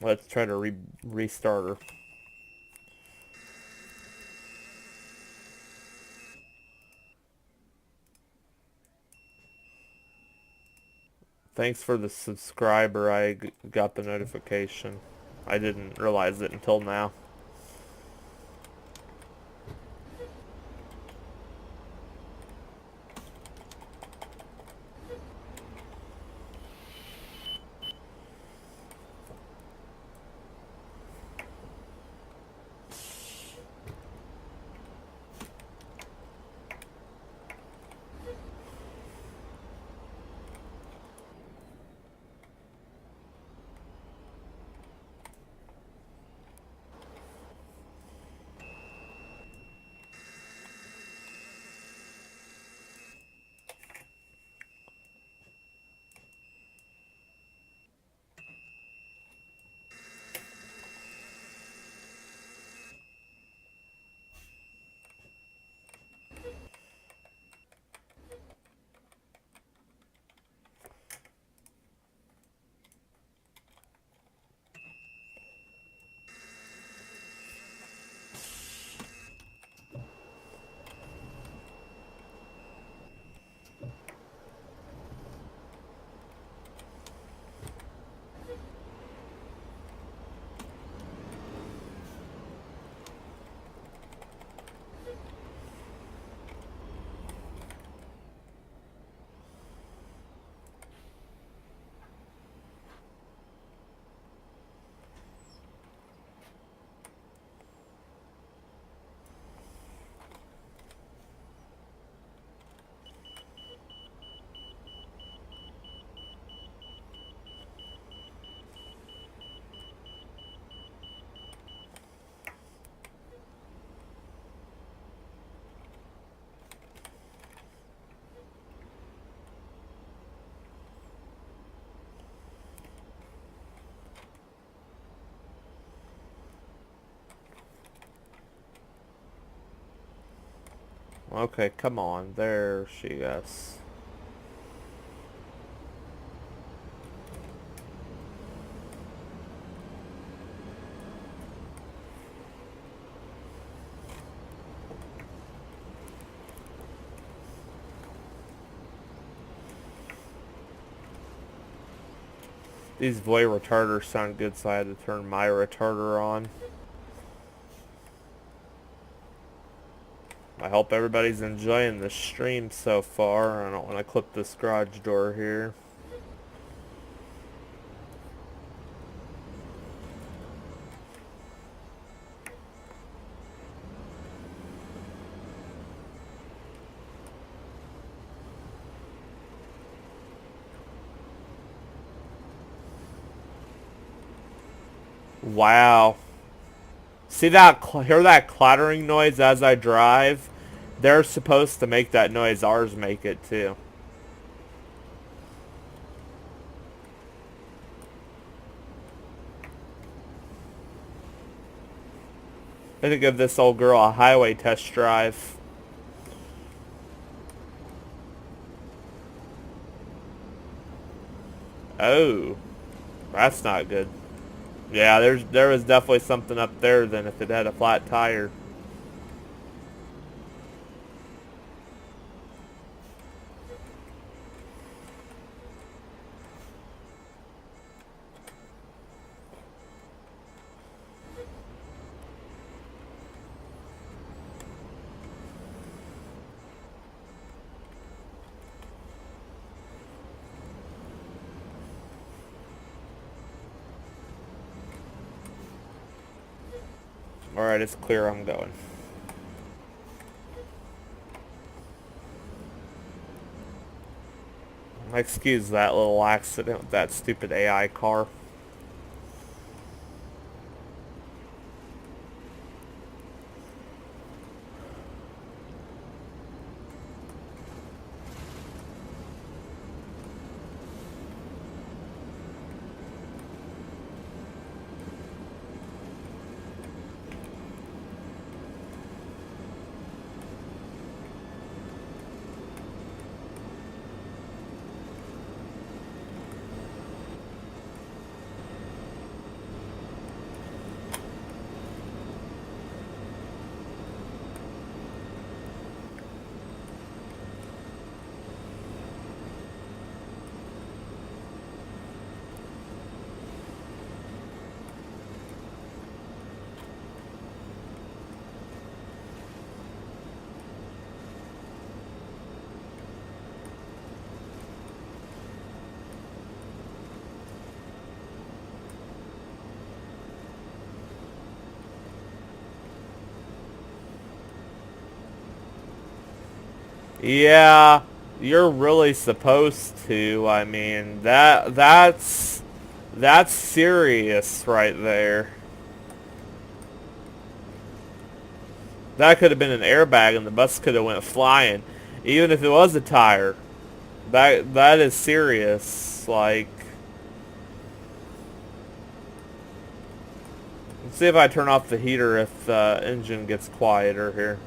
Let's try to restart her. Thanks for the subscriber. I got the notification. I didn't realize it until now. Okay, come on. There she goes. These voice retarders sound good, so I had to turn my retarder on. I hope everybody's enjoying the stream so far. I don't want to clip this garage door here. Wow. See that? Hear that clattering noise as I drive? They're supposed to make that noise. Ours make it too. I'm gonna give this old girl a highway test drive. Oh, that's not good. Yeah, there was definitely something up there than if it had a flat tire. Alright, it's clear, I'm going. Excuse that little accident with that stupid AI car. Yeah, you're really supposed to. I mean, that's serious right there. That could have been an airbag and the bus could have went flying. Even if it was a tire. That is serious. Like, let's see if I turn off the heater if the engine gets quieter here.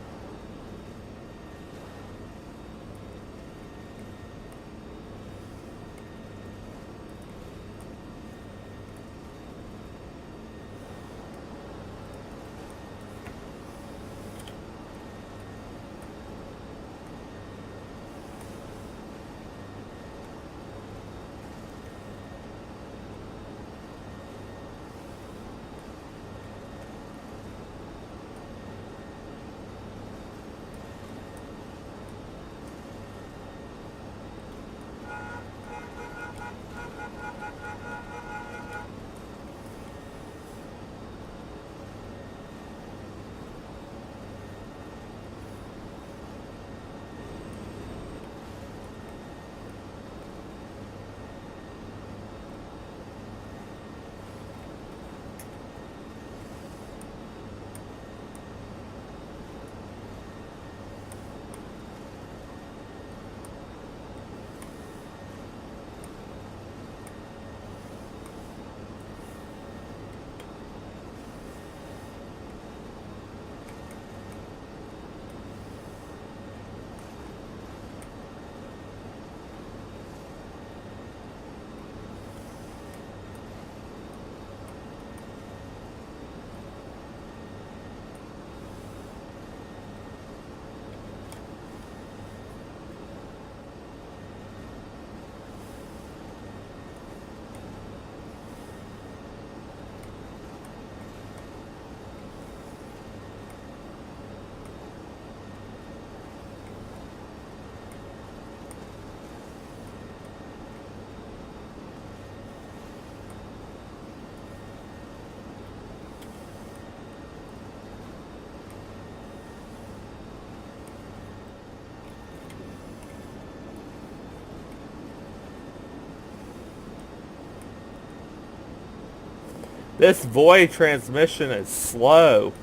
This void transmission is slow.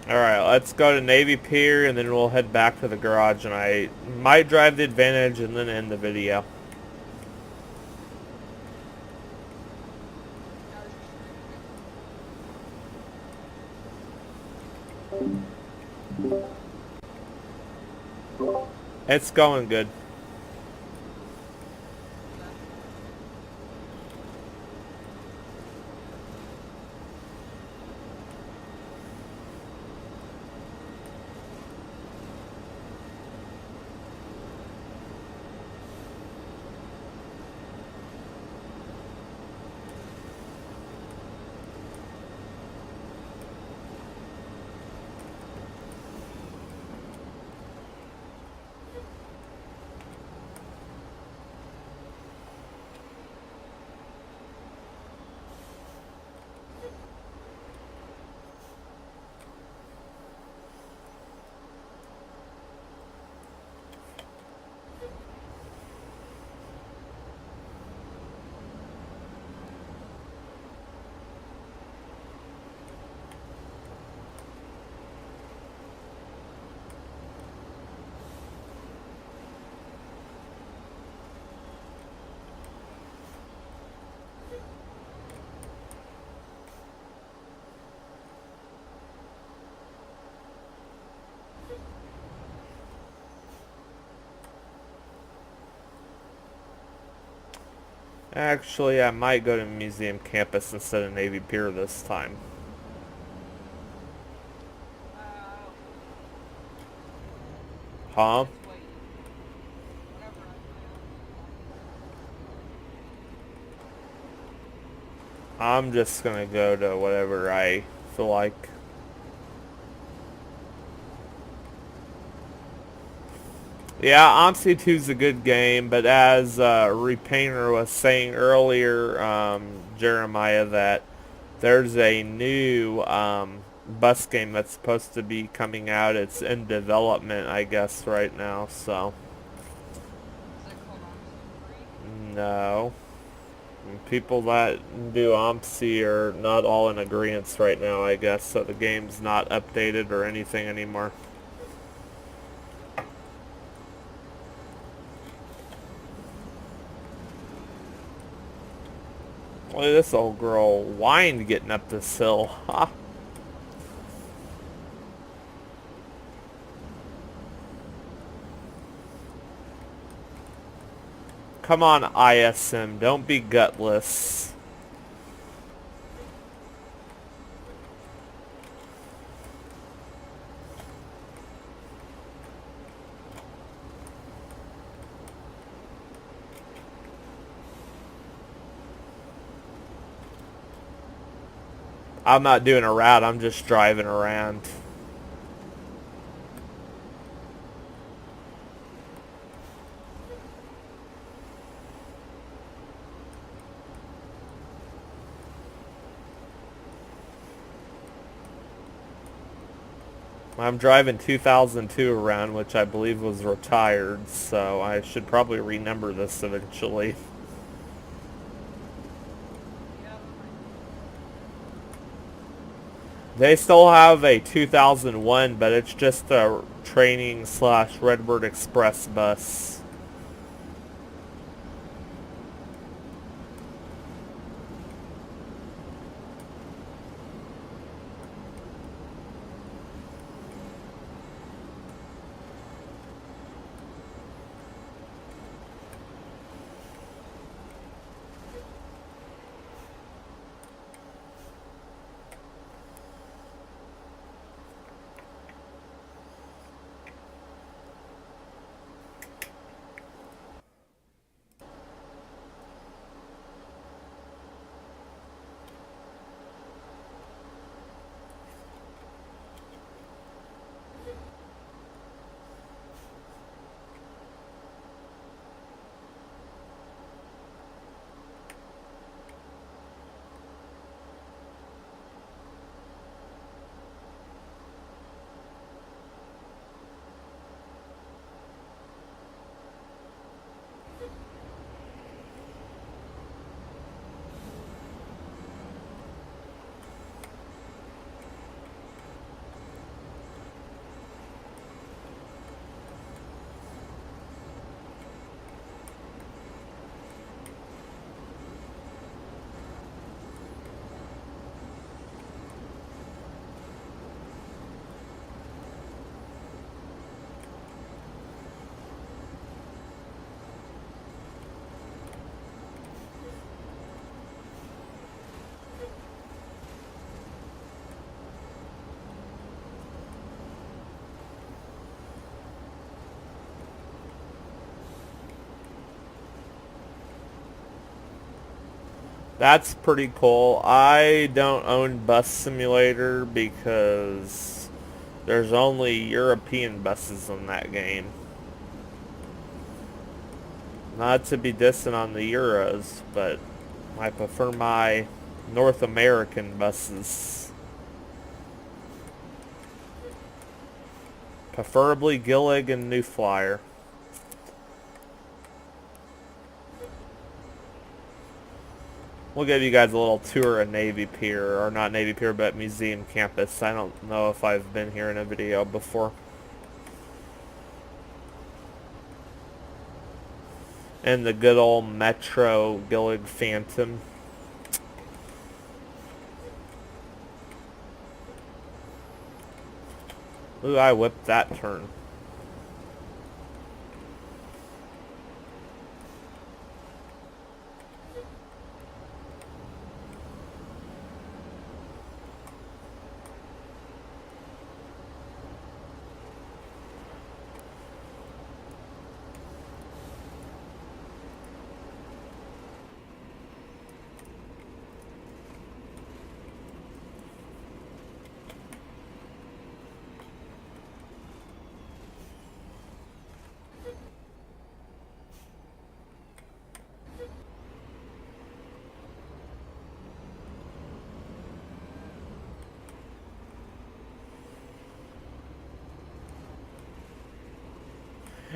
Alright, let's go to Navy Pier and then we'll head back to the garage and I might drive the Advantage and then end the video. It's going good. Actually, I might go to Museum Campus instead of Navy Pier this time. Huh? I'm just gonna go to whatever I feel like. Yeah, OMSI 2 is a good game, but as Repainter was saying earlier, Jeremiah, that there's a new bus game that's supposed to be coming out. It's in development, I guess, right now, so. No. People that do OMSI are not all in agreement right now, I guess, so the game's not updated or anything anymore. Look at this old girl whined getting up this hill. Ha! Come on, ISM, don't be gutless. I'm not doing a route, I'm just driving around. I'm driving 2002 around, which I believe was retired, so I should probably renumber this eventually. They still have a 2001, but it's just a training / Redbird Express bus. That's pretty cool. I don't own Bus Simulator because there's only European buses in that game. Not to be dissing on the Euros, but I prefer my North American buses. Preferably Gillig and New Flyer. We'll give you guys a little tour of Navy Pier, or not Navy Pier, but Museum Campus. I don't know if I've been here in a video before. And the good old Metro Gillig Phantom. Ooh, I whipped that turn.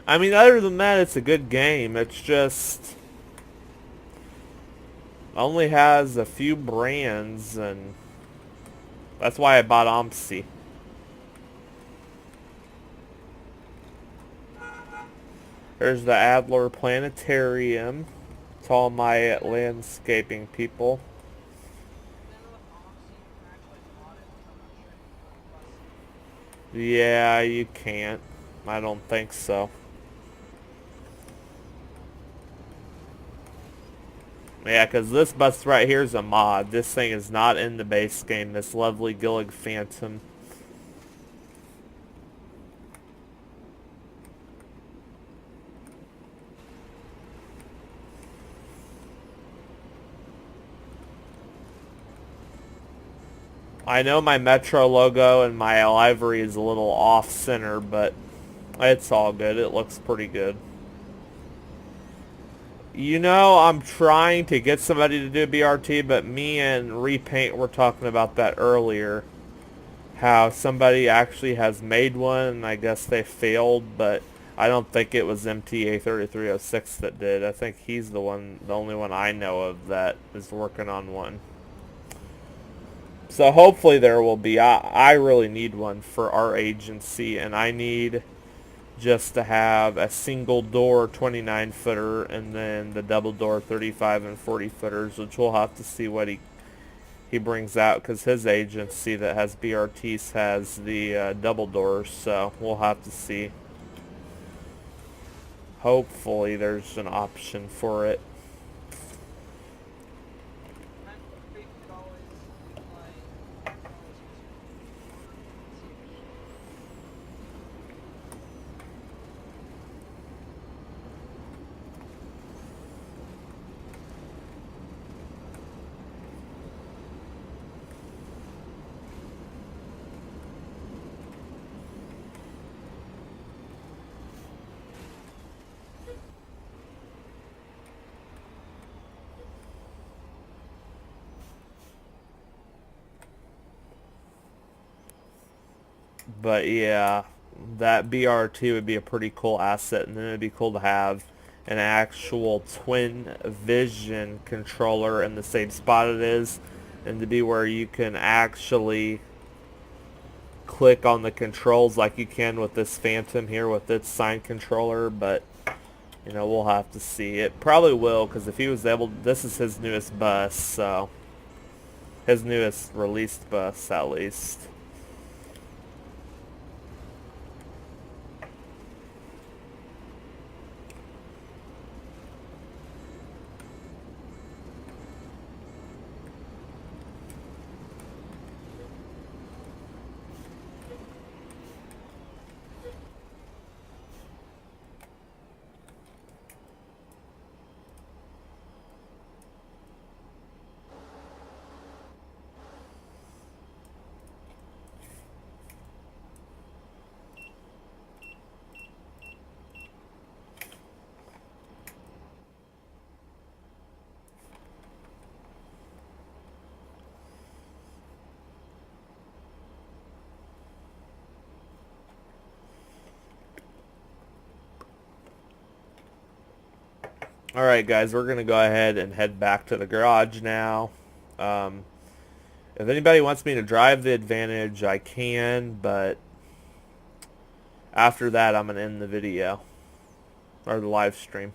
I mean, other than that, it's a good game. It's just only has a few brands, and that's why I bought OMSI. There's the Adler Planetarium. It's all my landscaping people. Yeah, you can't. I don't think so. Yeah, because this bus right here is a mod. This thing is not in the base game. This lovely Gillig Phantom. I know my Metro logo and my livery is a little off-center, but it's all good. It looks pretty good. You know, I'm trying to get somebody to do BRT, but me and Repaint were talking about that earlier. How somebody actually has made one, and I guess they failed, but I don't think it was MTA3306 that did. I think he's the only one I know of that is working on one. So hopefully there will be. I really need one for our agency, and I need just to have a single door 29 footer and then the double door 35 and 40 footers, which we'll have to see what he brings out, because his agency that has BRTs has the double doors, so we'll have to see. Hopefully there's an option for it. But yeah, that BRT would be a pretty cool asset, and then it'd be cool to have an actual twin vision controller in the same spot it is, and to be where you can actually click on the controls like you can with this Phantom here with its sign controller. But you know, we'll have to see. It probably will, because if he was able, this is his newest bus, so his newest released bus at least. Alright guys, we're going to go ahead and head back to the garage now. Um, if anybody wants me to drive the Advantage, I can, but after that I'm going to end the video, or the live stream.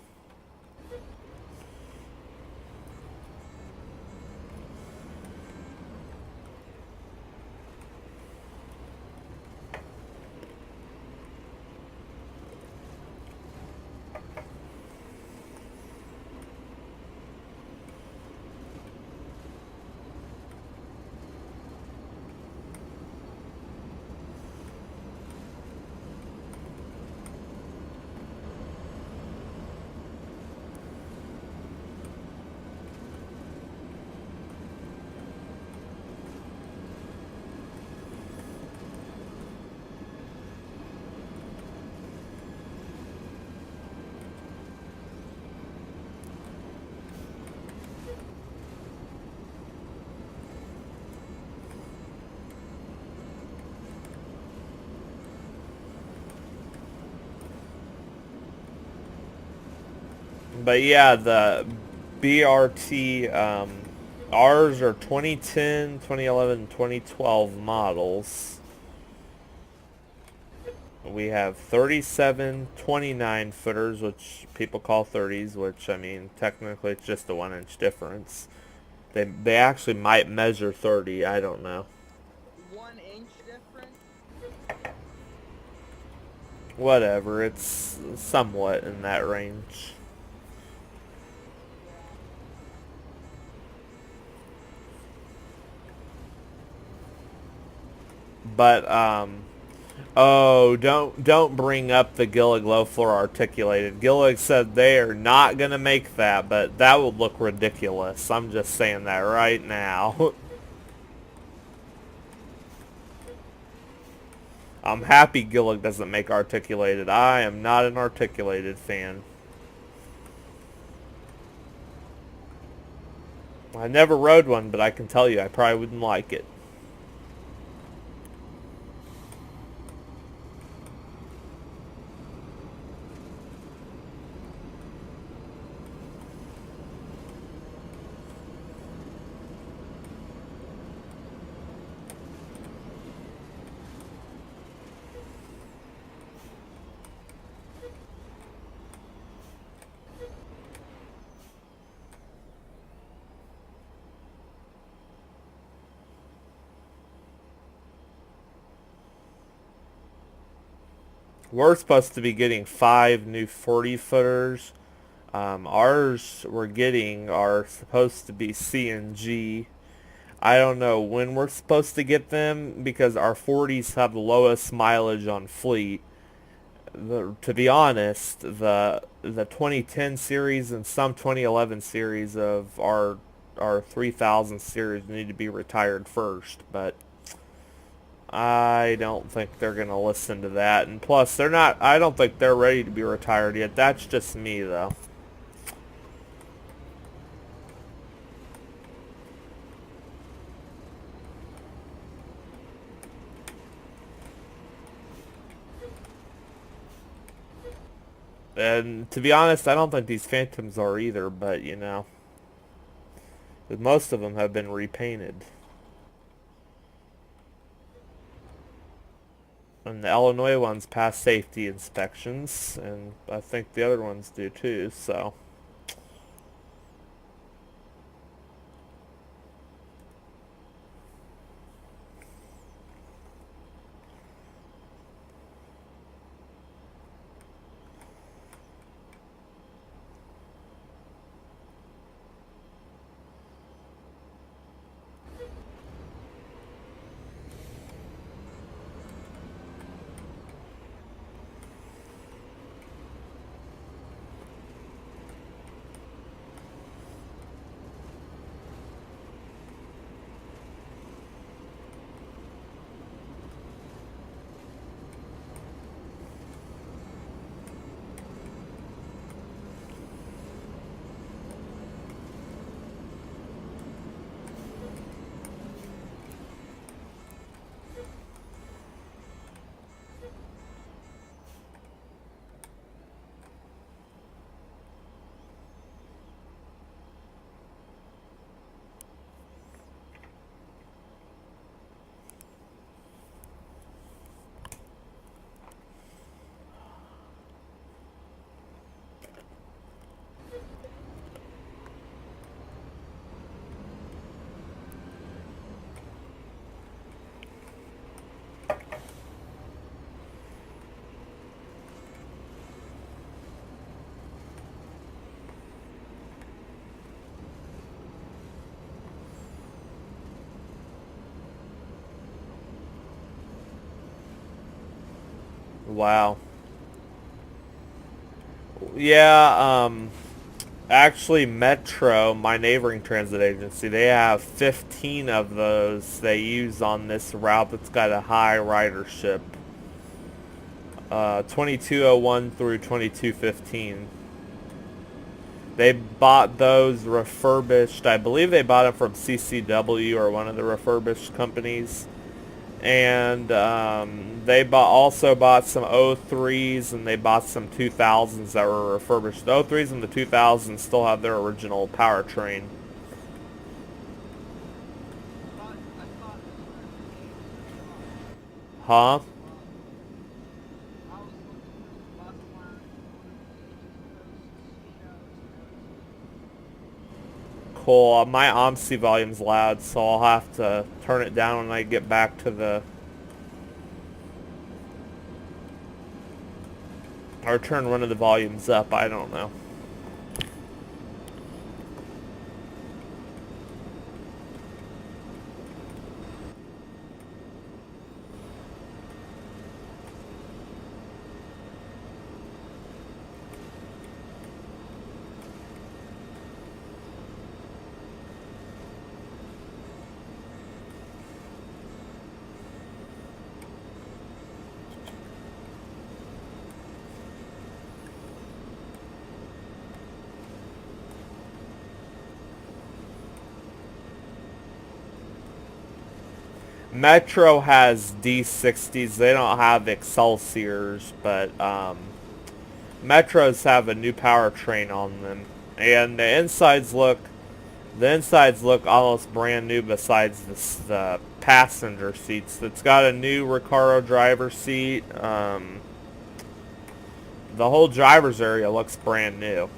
But yeah, the BRT, ours are 2010, 2011, 2012 models. We have 37 29 footers, which people call 30s, which, I mean, technically it's just a 1 inch difference. They actually might measure 30, I don't know. 1 inch difference? Whatever, it's somewhat in that range. But, oh, don't bring up the Gillig low floor articulated. Gillig said they are not going to make that, but that would look ridiculous. I'm just saying that right now. I'm happy Gillig doesn't make articulated. I am not an articulated fan. I never rode one, but I can tell you I probably wouldn't like it. We're supposed to be getting 5 new 40 footers. Ours we're getting are supposed to be CNG. I don't know when we're supposed to get them because our 40s have the lowest mileage on fleet. To be honest, the 2010 series and some 2011 series of our 3000 series need to be retired first, but I don't think they're going to listen to that. And plus, they're not, I don't think they're ready to be retired yet. That's just me, though. And to be honest, I don't think these Phantoms are either, but you know, most of them have been repainted. And the Illinois ones pass safety inspections, and I think the other ones do too, so. Wow. Yeah, actually Metro, my neighboring transit agency, they have 15 of those they use on this route that's got a high ridership. 2201 through 2215. They bought those refurbished. I believe they bought them from CCW or one of the refurbished companies. And they also bought some O3s and they bought some 2000s that were refurbished. The O3s and the 2000s still have their original powertrain. I thought those were engines. Huh? I was looking for the bus one of the East Coast Cool. My OMSI volume's loud, so I'll have to turn it down when I get back to the... Or turn one of the volumes up, I don't know. Metro has D60s. They don't have Excelsiors, but Metros have a new powertrain on them, and the insides look almost brand new. Besides the passenger seats, it's got a new Recaro driver seat. The whole driver's area looks brand new.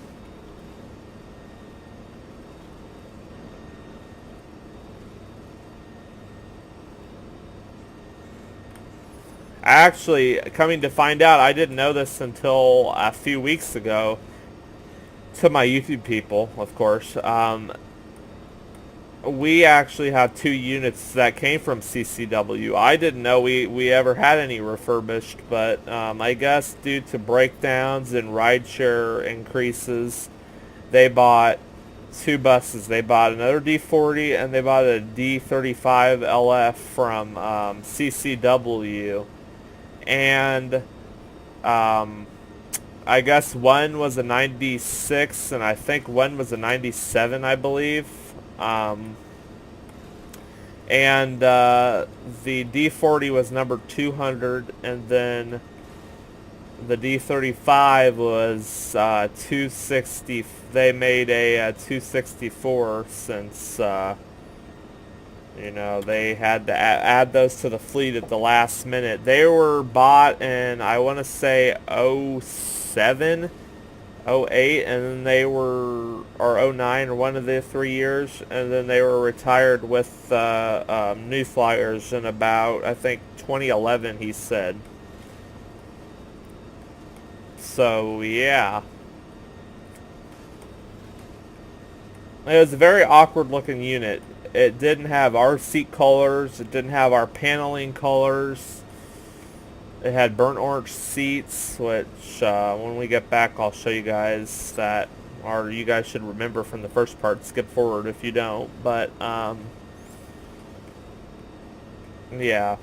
Actually, coming to find out, I didn't know this until a few weeks ago. To my YouTube people, of course, we actually have 2 units that came from CCW. I didn't know we ever had any refurbished, but I guess due to breakdowns and rideshare increases, they bought 2 buses. They bought another D40 and they bought a D35LF from CCW. And I guess one was a 96 and I think one was a 97, I believe. And the D40 was number 200, and then the D35 was 260. They made a 264 since you know, they had to add those to the fleet at the last minute. They were bought in, I want to say, 07, 08, and then they were, or 09, or one of the 3 years, and then they were retired with New Flyers in about, I think, 2011, he said. So, yeah. It was a very awkward looking unit. It didn't have our seat colors. It didn't have our paneling colors. It had burnt orange seats, which when we get back I'll show you guys that, or you guys should remember from the first part. Skip forward if you don't. But, yeah.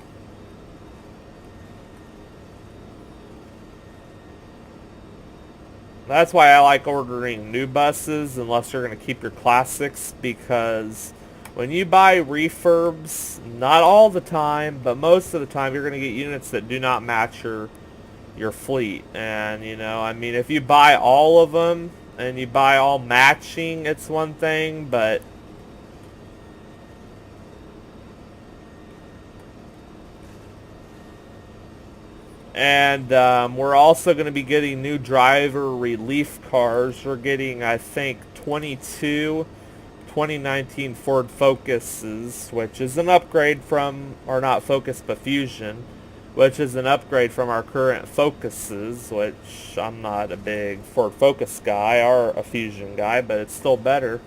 That's why I like ordering new buses unless you're going to keep your classics, because when you buy refurbs, not all the time, but most of the time, you're going to get units that do not match your fleet. And, you know, I mean, if you buy all of them and you buy all matching, it's one thing, but and we're also going to be getting new driver relief cars. We're getting, I think, 22 2019 Ford Focuses, which is an upgrade from, or not Focus, but Fusion, which is an upgrade from our current Focuses, which I'm not a big Ford Focus guy or a Fusion guy, but it's still better.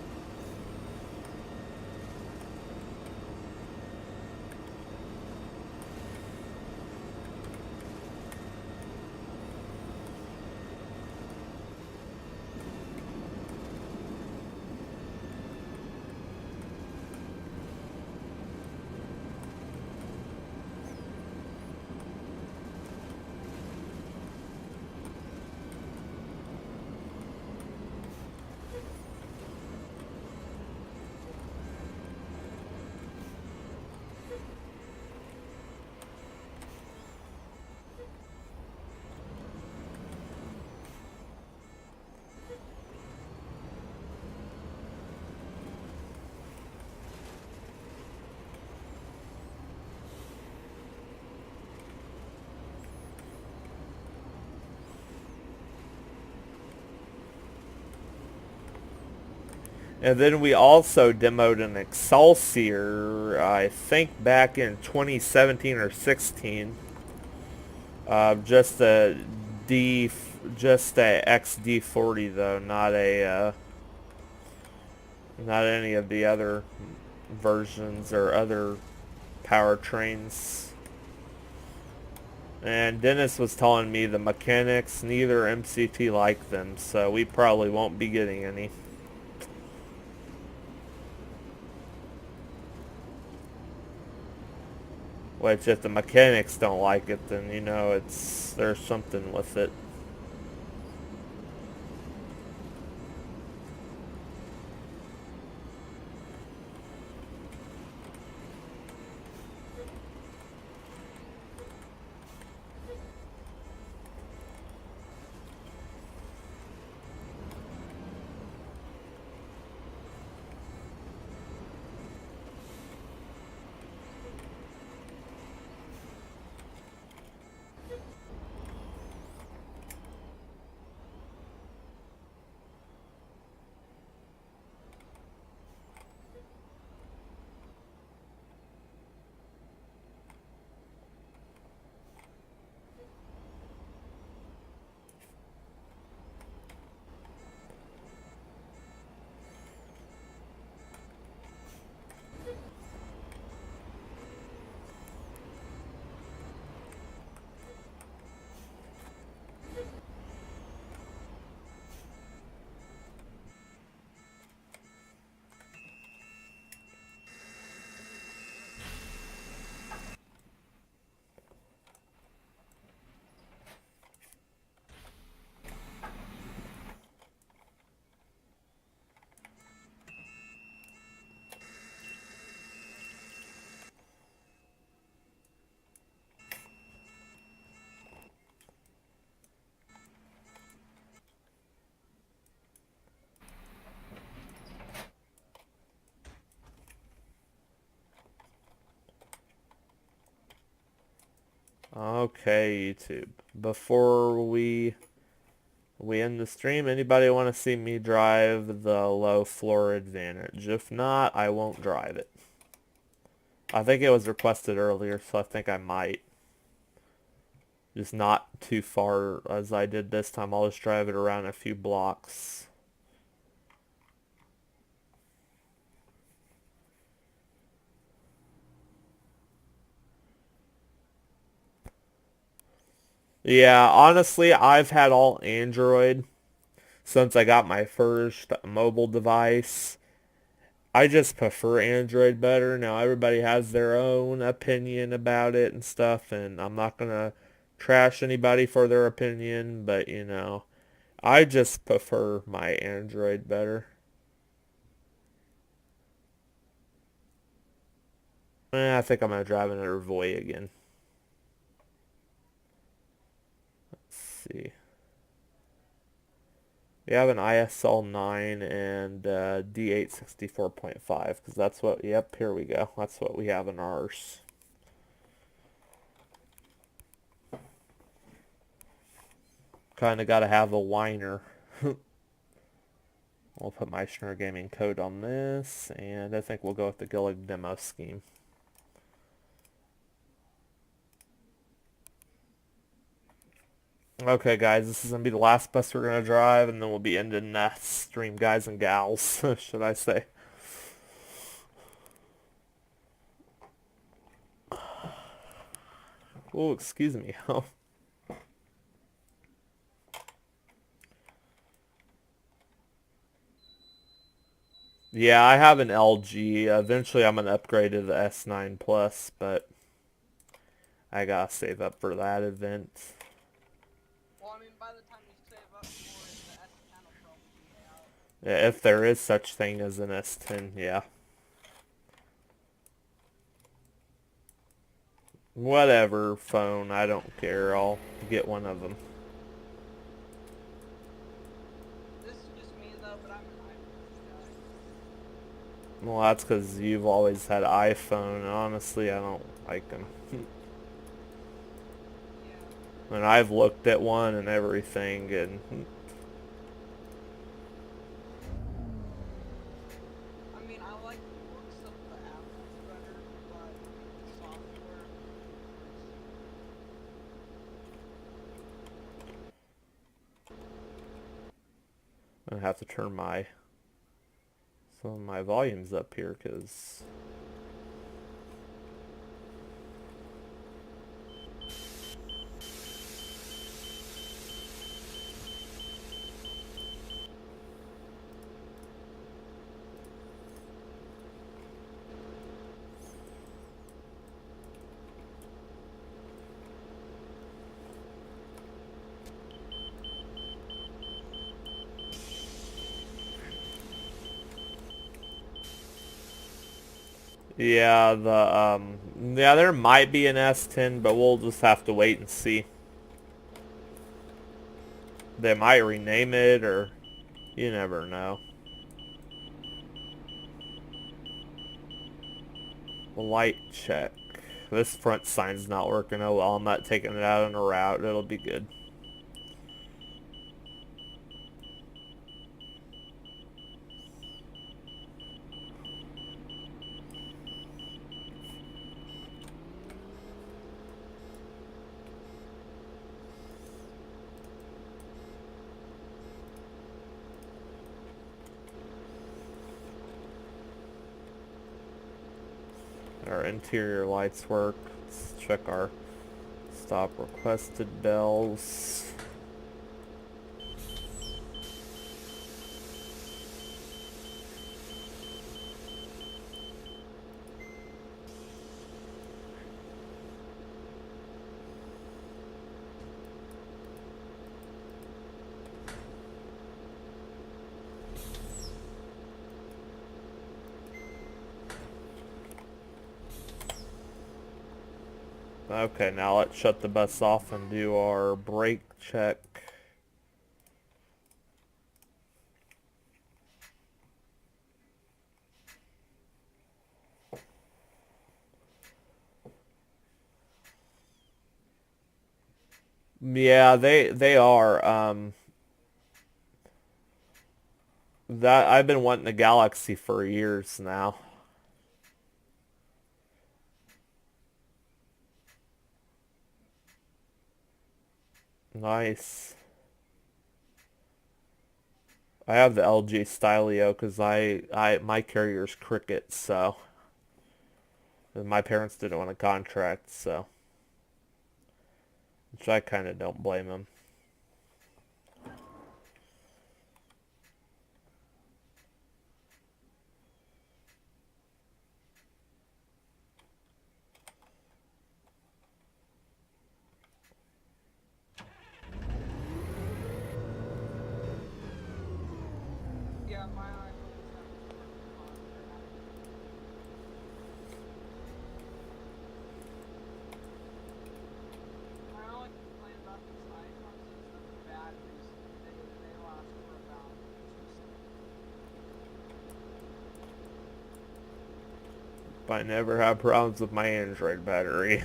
And then we also demoed an Excelsior, I think back in 2017 or 16. Just a D, just a XD40 though, not any of the other versions or other powertrains. And Dennis was telling me the mechanics, neither MCT like them, so we probably won't be getting any. Which, if the mechanics don't like it, then you know there's something with it. Okay, YouTube. Before we end the stream, anybody want to see me drive the low floor Advantage? If not, I won't drive it. I think it was requested earlier, so I think I might. Just not too far as I did this time. I'll just drive it around a few blocks. Yeah, honestly, I've had all Android since I got my first mobile device. I just prefer Android better. Now, everybody has their own opinion about it and stuff, and I'm not going to trash anybody for their opinion, but, you know, I just prefer my Android better. I think I'm going to drive another Voy again. Let's see. We have an ISL 9 and D8 64.5 because that's what, yep, here we go. That's what we have in ours. Kind of got to have a whiner. We'll put my Schnur Gaming code on this, and I think we'll go with the Gillig demo scheme. Okay, guys, this is going to be the last bus we're going to drive, and then we'll be ending that stream, guys and gals, should I say. Oh, excuse me. Yeah, I have an LG. Eventually, I'm going to upgrade to the S9 Plus, but I got to save up for that event. Well, I mean, by the time you save up for it, the S10 will probably be out. Yeah, if there is such thing as an S10, yeah. Whatever phone, I don't care. I'll get one of them. This is just me though, but I'm an iPhone guy. Well, that's because you've always had iPhone, and honestly, I don't like them. Yeah. And I've looked at one and everything, and I have to turn some of my volumes up here because yeah, yeah, there might be an S10, but we'll just have to wait and see. They might rename it, or you never know. Light check. This front sign's not working. Oh well, I'm not taking it out on a route. It'll be good. Our interior lights work. Let's check our stop requested bells. Okay, now let's shut the bus off and do our brake check. Yeah, they are. That I've been wanting a Galaxy for years now. Nice. I have the LG Stylio because my carrier's Cricket, so and my parents didn't want a contract, so which I kind of don't blame them. Yeah, my iPhone is having some problems. My only complaint about these iPhones is the batteries. They last for about 2 seconds. I never have problems with my Android battery.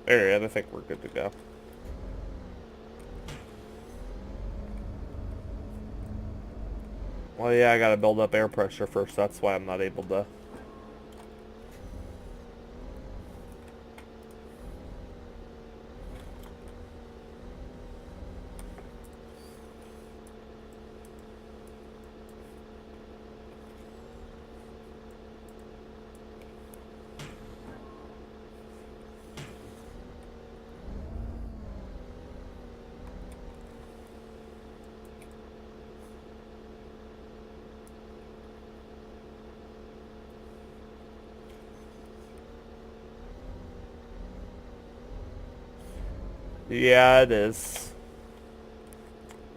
Alright, I think we're good to go. Well, yeah, I gotta build up air pressure first. That's why I'm not able to. Yeah, it is.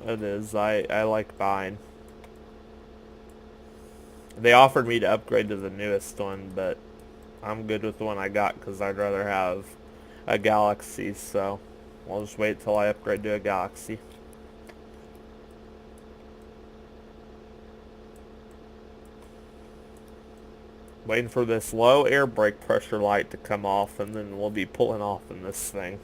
It is. I like buying. They offered me to upgrade to the newest one, but I'm good with the one I got because I'd rather have a Galaxy, so I'll just wait till I upgrade to a Galaxy. Waiting for this low air brake pressure light to come off, and then we'll be pulling off in this thing.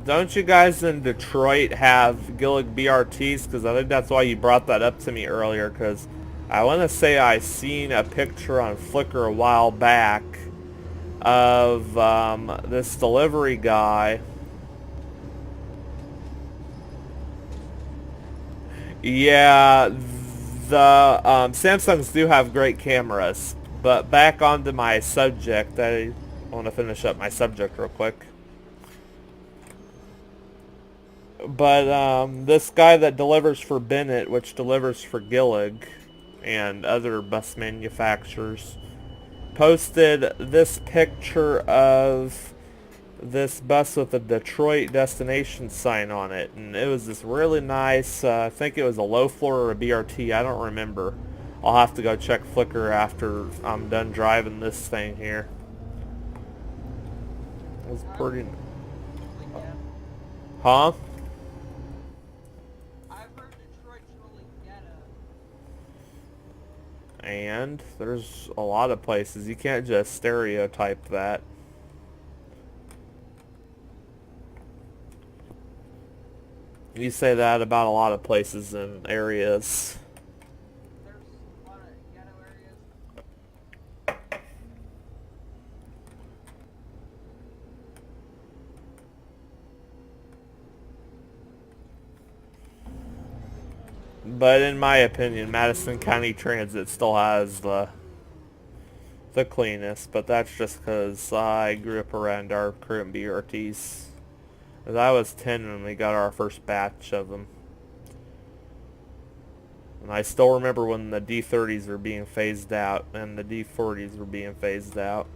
Don't you guys in Detroit have Gillig BRTs? Because I think that's why you brought that up to me earlier. Because I want to say I seen a picture on Flickr a while back of this delivery guy. Yeah, the Samsungs do have great cameras. But back onto my subject, I want to finish up my subject real quick. But this guy that delivers for Bennett, which delivers for Gillig and other bus manufacturers, posted this picture of this bus with a Detroit destination sign on it, and it was this really nice, I think it was a low floor or a BRT, I don't remember. I'll have to go check Flickr after I'm done driving this thing here. It was pretty... Huh? I've heard Detroit's really ghetto. And there's a lot of places. You can't just stereotype that. You say that about a lot of places and areas. There's a lot of ghetto areas. But in my opinion, Madison County Transit still has the cleanest. But that's just because I grew up around our current BRTs. As I was 10 when we got our first batch of them. And I still remember when the D30s were being phased out and the D40s were being phased out.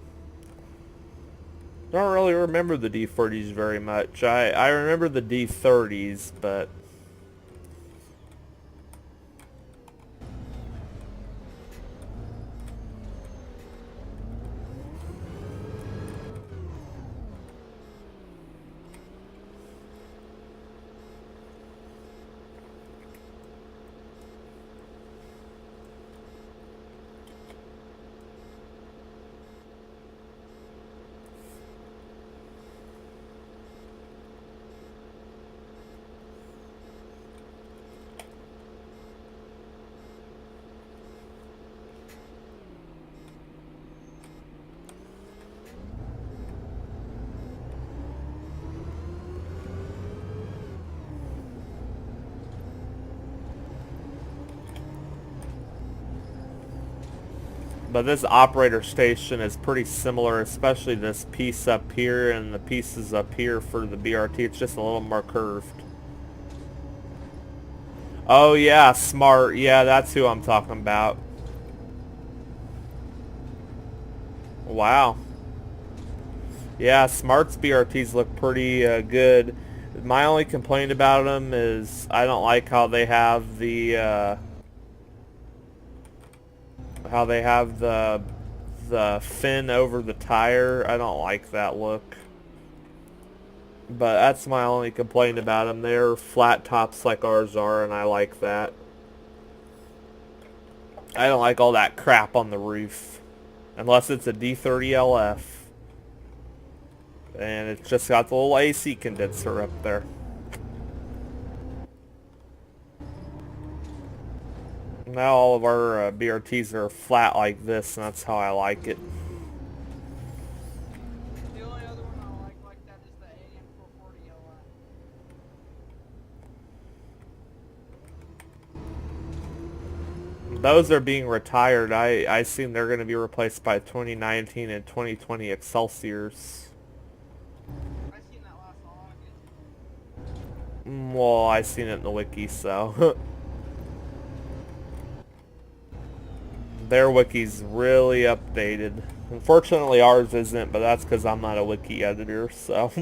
Don't really remember the D40s very much. I remember the D30s, but... But this operator station is pretty similar, especially this piece up here and the pieces up here for the BRT. It's just a little more curved. Oh yeah, Smart. Yeah, that's who I'm talking about. Wow. Yeah, Smart's BRTs look pretty good. My only complaint about them is I don't like how they have the the fin over the tire. I don't like that look. But that's my only complaint about them. They're flat tops like ours are, and I like that. I don't like all that crap on the roof. Unless it's a D40LF. And it's just got the little AC condenser up there. Now all of our BRTs are flat like this, and that's how I like it. The only other one I like that is the AM440LF. Those are being retired. I assume they're going to be replaced by 2019 and 2020 Excelsiors. I seen that last August. Well, I seen it in the wiki, so... Their wiki's really updated. Unfortunately, ours isn't, but that's because I'm not a wiki editor, so...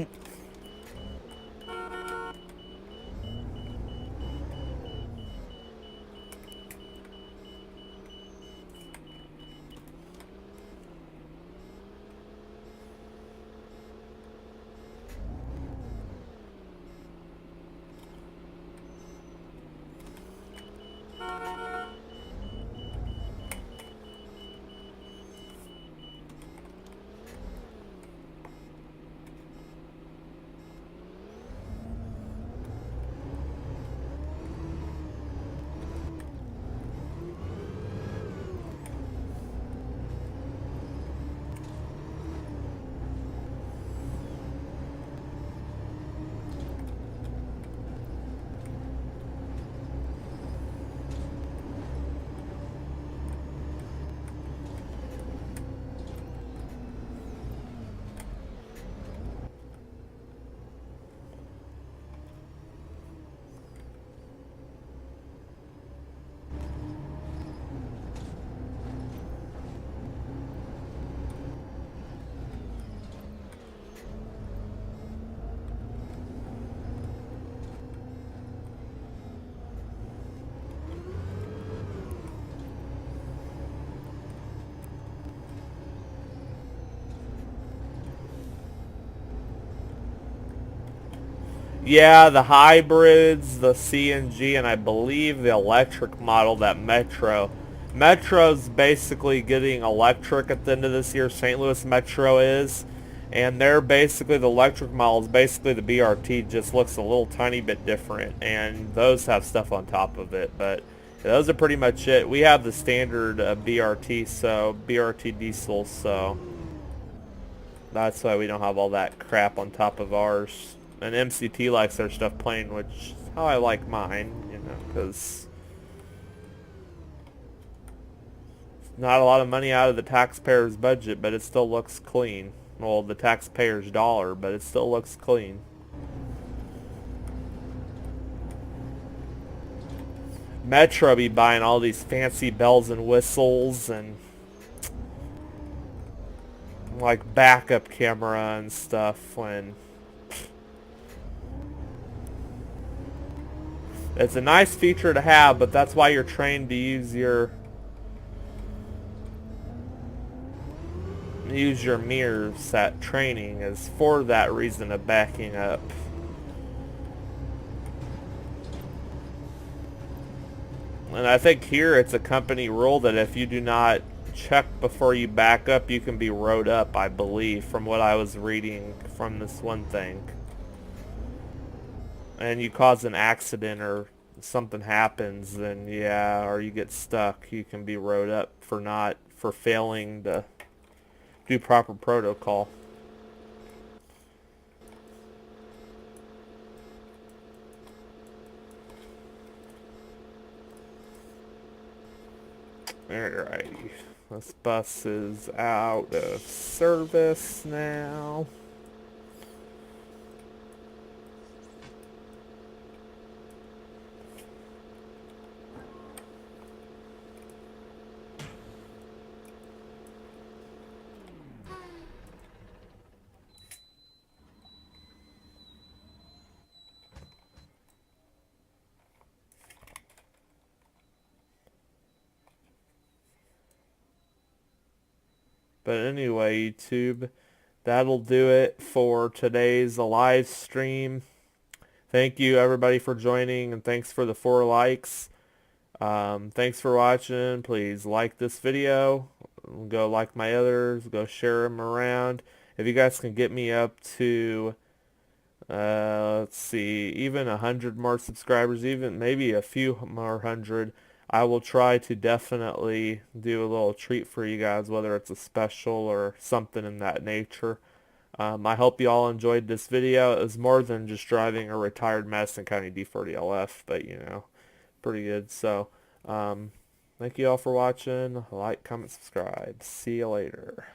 Yeah, the hybrids, the CNG, and I believe the electric model, that Metro. Metro's basically getting electric at the end of this year. St. Louis Metro is. And they're basically, the electric model is basically the BRT, just looks a little tiny bit different. And those have stuff on top of it. But yeah, those are pretty much it. We have the standard BRT, so BRT diesel, so that's why we don't have all that crap on top of ours. And MCT likes their stuff plain, which is how I like mine, you know, because not a lot of money out of the taxpayer's budget, but it still looks clean. Well, the taxpayer's dollar, but it still looks clean. Metro be buying all these fancy bells and whistles and like backup camera and stuff when it's a nice feature to have, but that's why you're trained to use your mirrors at training, is for that reason of backing up. And I think here it's a company rule that if you do not check before you back up, you can be rode up, I believe, from what I was reading from this one thing. And you cause an accident or something happens, then yeah, or you get stuck, you can be rode up for failing to do proper protocol. Alrighty. This bus is out of service now. But anyway, YouTube, that'll do it for today's live stream. Thank you everybody for joining, and thanks for the 4 likes. Thanks for watching. Please like this video. Go like my others. Go share them around. If you guys can get me up to, let's see, even 100 more subscribers, even maybe a few more hundred, I will try to definitely do a little treat for you guys, whether it's a special or something in that nature. I hope you all enjoyed this video. It was more than just driving a retired Madison County D40LF, but you know, pretty good. So, thank you all for watching. Like, comment, subscribe. See you later.